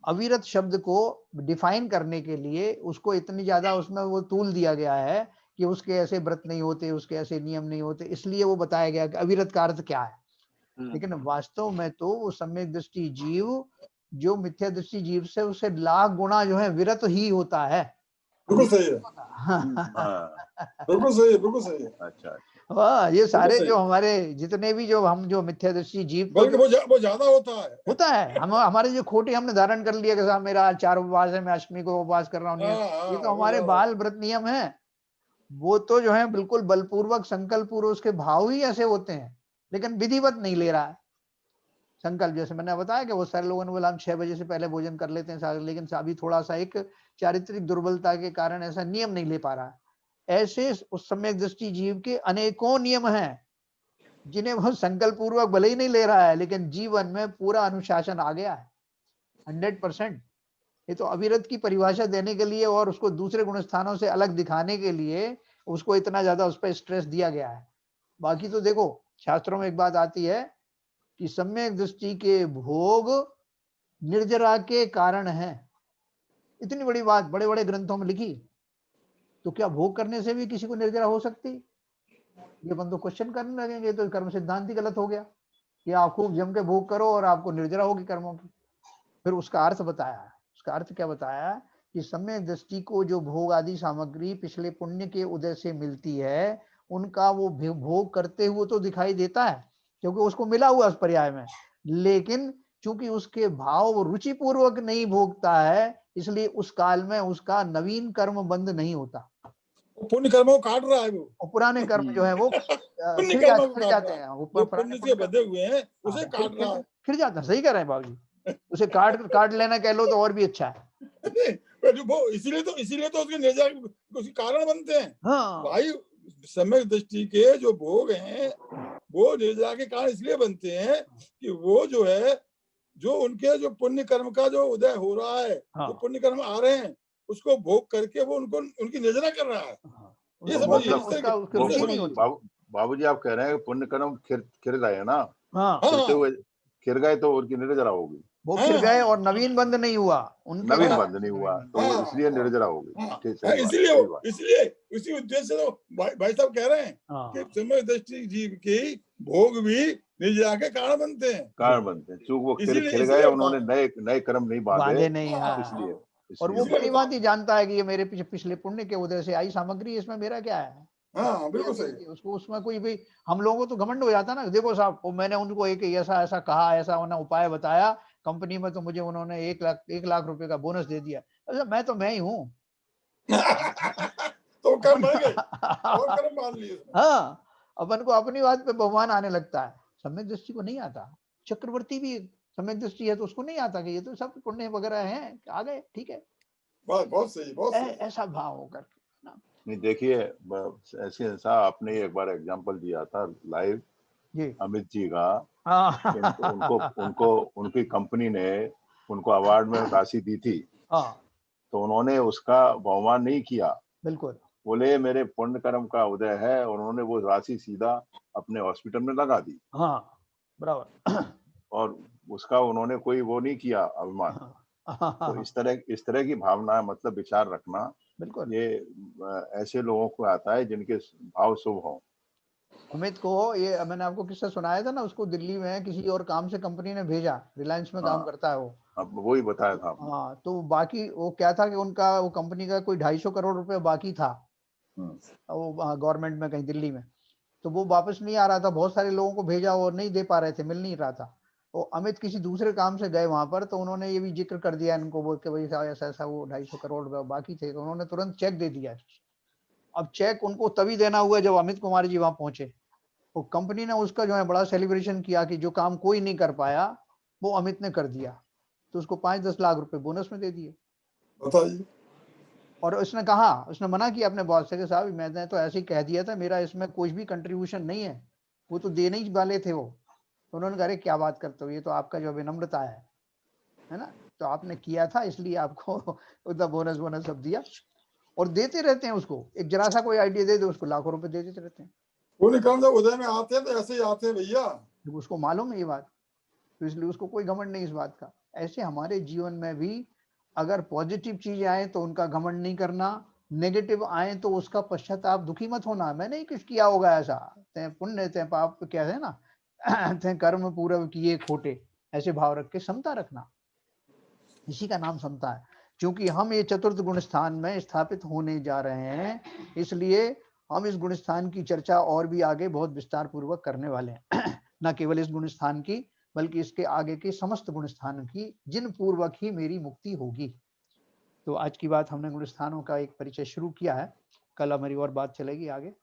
अविरत शब्द को डिफाइन करने के लिए उसको इतनी ज्यादा उसमें वो तूल दिया गया है कि उसके ऐसे व्रत नहीं होते, उसके ऐसे नियम नहीं होते, इसलिए वो बताया गया कि अविरत का अर्थ क्या है। लेकिन वास्तव में तो वो सम्यक दृष्टि जीव जो मिथ्या दृष्टि जीव से उससे लाख गुना जो है विरत ही होता है। बिल्कुल सही है, बिल्कुल सही है, बिल्कुल सही है। अच्छा। हाँ, ये सारे जो हमारे जितने भी जो हम जो मिथ्यादृष्टि जीव बल्कि वो ज्यादा होता है हम हमारे जो खोटे हमने धारण कर लिया कि साहब मेरा आज 4 उपवास है, मैं अष्टमी को उपवास कर रहा हूँ, ये तो हमारे बाल व्रत नियम है। वो तो जो है बिल्कुल बलपूर्वक संकल्प पूर्वक उसके भाव ही ऐसे होते हैं, लेकिन विधिवत नहीं ले रहा है संकल्प। जैसे मैंने बताया कि वो सारे लोगों ने बोला हम 6 बजे से पहले भोजन कर लेते हैं, लेकिन अभी थोड़ा सा एक चारित्रिक दुर्बलता के कारण ऐसा नियम नहीं ले पा रहा है। ऐसे उस सम्यक दृष्टि जीव के अनेकों नियम हैं जिन्हें वो संकल्प पूर्वक भले ही नहीं ले रहा है, लेकिन जीवन में पूरा अनुशासन आ गया है 100%। ये तो अविरत की परिभाषा देने के लिए और उसको दूसरे गुण स्थानों से अलग दिखाने के लिए उसको इतना ज्यादा उस पर स्ट्रेस दिया गया है। बाकी तो देखो शास्त्रों में एक बात आती है कि सम्यक दृष्टि के भोग निर्जरा के कारण है। इतनी बड़ी बात बड़े बड़े ग्रंथों में लिखी, तो क्या भोग करने से भी किसी को निर्जरा हो सकती? ये बंदो क्वेश्चन करने लगेंगे तो कर्म सिद्धांत ही गलत हो गया कि आप खूब जम के भोग करो और आपको निर्जरा होगी कर्मों की। फिर उसका अर्थ बताया, उसका अर्थ क्या बताया कि सम्यक दृष्टि को जो भोग आदि सामग्री पिछले पुण्य के उदय से मिलती है, उनका वो भोग करते हुए तो दिखाई देता है क्योंकि उसको मिला हुआ उस पर्याय में, लेकिन चूंकि उसके भाव वो रुचि पूर्वक नहीं भोगता है, इसलिए उस काल में उसका नवीन कर्म बंद नहीं होता। पुण्य कर्मों को काट रहा है वो, और पुराने कर्म जो है वो पुण्य फिर कर्मों को जाते हैं, वो पुण्य से बंधे हुए हैं उसे काट रहा है, फिर जाता है। सही कह रहे हैं बाबू जी, उसे काट लेना कह लो तो और भी अच्छा है। वो इसीलिए तो उसके निर्जर उसके कारण बनते हैं। हाँ भाई सम्यक दृष्टि के जो भोग हैं वो निर्जरा के कारण इसलिए बनते हैं कि वो जो है जो उनके जो पुण्य कर्म का जो उदय हो रहा है, जो पुण्य कर्म आ रहे हैं उसको भोग करके वो उनको उनकी निर्जरा कर रहा है। ये समझिए बाबूजी आप कह रहे हैं पुण्य कर्म खिर गए ना, खिर गए तो उनकी निर्जरा होगी, वो खिर गए और नवीन बंद नहीं हुआ, नवीन बंद नहीं हुआ तो इसलिए निर्जरा होगी। इसलिए उसी उद्देश्य से तो भाई साहब कह रहे हैं कि सम्यक दृष्टि जीव की भोग भी निर्जरा के कारण बनते हैं, चूंकि वो खिर गए, उन्होंने नए कर्म नहीं बांधे नहीं, इसलिए और वो भली बात ही जानता है कि ये मेरे पिछले पुण्य के उदय से आई सामग्री, इसमें मेरा क्या है। हाँ बिल्कुल सही। उसको उसमें कोई भी हम लोगों को तो घमंड हो जाता ना, देखो साहब वो मैंने उनको एक ऐसा कहा, ऐसा उन्हें उपाय बताया कंपनी में, तो मुझे उन्होंने 1 लाख रुपए का बोनस दे दिया। अच्छा मैं ही हूँ तो कर्म भर गए और कर्म मान लिए। हाँ, अपन को अपनी बात पे बहुमान आने लगता है, सम्यक दृष्टि को नहीं आता। चक्रवर्ती भी सम्यक दृष्टि है तो उसको नहीं आता कि ये तो सब पुण्य वगैरह हैं, आ गए ठीक है, बहुत सही, बहुत सही। ऐसा भाव होकर नहीं। देखिए ऐसे ऐसा आपने एक बार एग्जांपल दिया था लाइव अमित जी का, उनको उनकी कंपनी ने उनको अवार्ड में राशि दी थी, तो उन्होंने उसका बहुमान नहीं किया, बिल्कुल बोले मेरे पुण्य कर्म का उदय है, और उन्होंने वो राशि सीधा अपने हॉस्पिटल में लगा दी। हाँ बराबर। और उसका उन्होंने कोई वो नहीं किया अभिमान। तो इस तरह की भावना मतलब विचार रखना, बिल्कुल ये ऐसे लोगों को आता है जिनके भाव शुभ हो। अमित को ये मैंने आपको किस्सा सुनाया था ना, उसको दिल्ली में किसी और काम से कंपनी ने भेजा, रिलायंस में काम करता है वो, अब वही बताया था। हाँ, तो बाकी वो क्या था कि उनका वो कंपनी का कोई 250 करोड़ रुपए बाकी था वो गवर्नमेंट में कहीं दिल्ली में, तो वो वापस नहीं आ रहा था, बहुत सारे लोगों को भेजा और नहीं दे पा रहे थे, मिल नहीं रहा था। तो अमित किसी दूसरे काम से गए वहां पर, तो उन्होंने ये भी जिक्र कर दिया इनको बोल के भाई ऐसा ऐसा वो 250 करोड़ रुपए बाकी थे, तो उन्होंने तुरंत चेक दे दिया। अब चेक उनको तभी देना हुआ जब अमित कुमार जी वहां पहुंचे, तो कंपनी ने उसका जो है बड़ा सेलिब्रेशन किया कि जो काम कोई नहीं कर पाया वो अमित ने कर दिया, तो उसको 5-10 लाख रुपए बोनस में दे दिए। बताइए। और उसने कहा, उसने मना किया अपने बॉस से कि साहब मैंने तो ऐसे ही कह दिया था, मेरा इसमें कोई भी कंट्रीब्यूशन नहीं है, वो तो देने ही वाले थे वो। तो उन्होंने कहा क्या बात करते हो, ये तो आपका जो विनम्रता है ना, तो आपने किया था इसलिए आपको उतना बोनस सब दिया, और देते रहते हैं उसको, एक जरा सा कोई आइडिया दे दो उसको लाखों रुपए दे देते रहते हैं। वो काम जब उदय में आते हैं तो ऐसे ही आते हैं भैया, उसको मालूम है ये बात, तो इसलिए उसको कोई घमंड नहीं इस बात का। ऐसे हमारे जीवन में भी अगर पॉजिटिव चीज आए तो उनका घमंड नहीं करना, नेगेटिव आए तो उसका पश्चाताप, दुखी मत होना, मैंने ही कुछ किया होगा ऐसा, ते पुण्य ते पाप क्या है ना, ते कर्म पूर्व किए खोटे, ऐसे भाव रख के समता रखना, इसी का नाम समता है। क्योंकि हम ये चतुर्थ गुण स्थान में स्थापित होने जा रहे हैं, इसलिए हम इस गुण स्थान की चर्चा और भी आगे बहुत विस्तार पूर्वक करने वाले हैं। न केवल इस गुण स्थान की बल्कि इसके आगे के समस्त गुण स्थान की, जिन पूर्वक ही मेरी मुक्ति होगी। तो आज की बात हमने गुण स्थानों का एक परिचय शुरू किया है, कल हमारी और बात चलेगी आगे।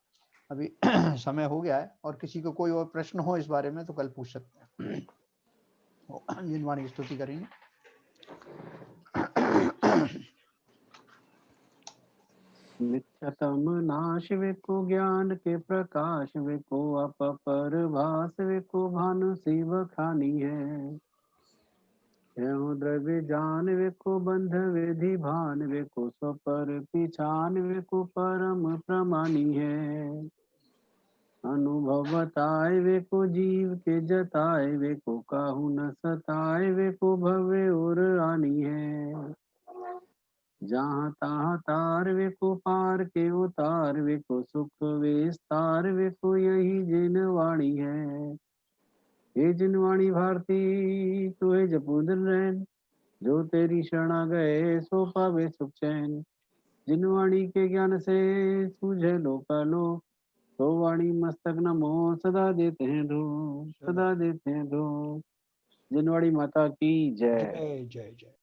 अभी समय हो गया है और किसी को कोई और प्रश्न हो इस बारे में तो कल पूछ सकते हैं। जिनवाणी की स्तुति करेंगे। नित्यतम नाश वे को ज्ञान के प्रकाश वे को अपर भास वे को भानु शिव खानी है। द्रव्य जान वे को बंध विधि भान वे को स्वपर पिछान वे को परम प्रमानी है। अनुभव बताए वे को जीव के जताए वे को काहू न सताए वे को भव्य और आनी है। जहाँ तहाँ तार वे को पार के उतार वे को सुख विस्तार वे को यही जिनवाणी है। ये जिनवाणी भारती तुहे जपूदर रैन, जो तेरी शरणा गए सो पावे सुख चैन। जिनवाणी के ज्ञान से सूझे लोकालो, तो वाणी मस्तक नमो सदा देते हैं धो, सदा देते हैं धो। जिनवाणी माता की जय। जय जय जय।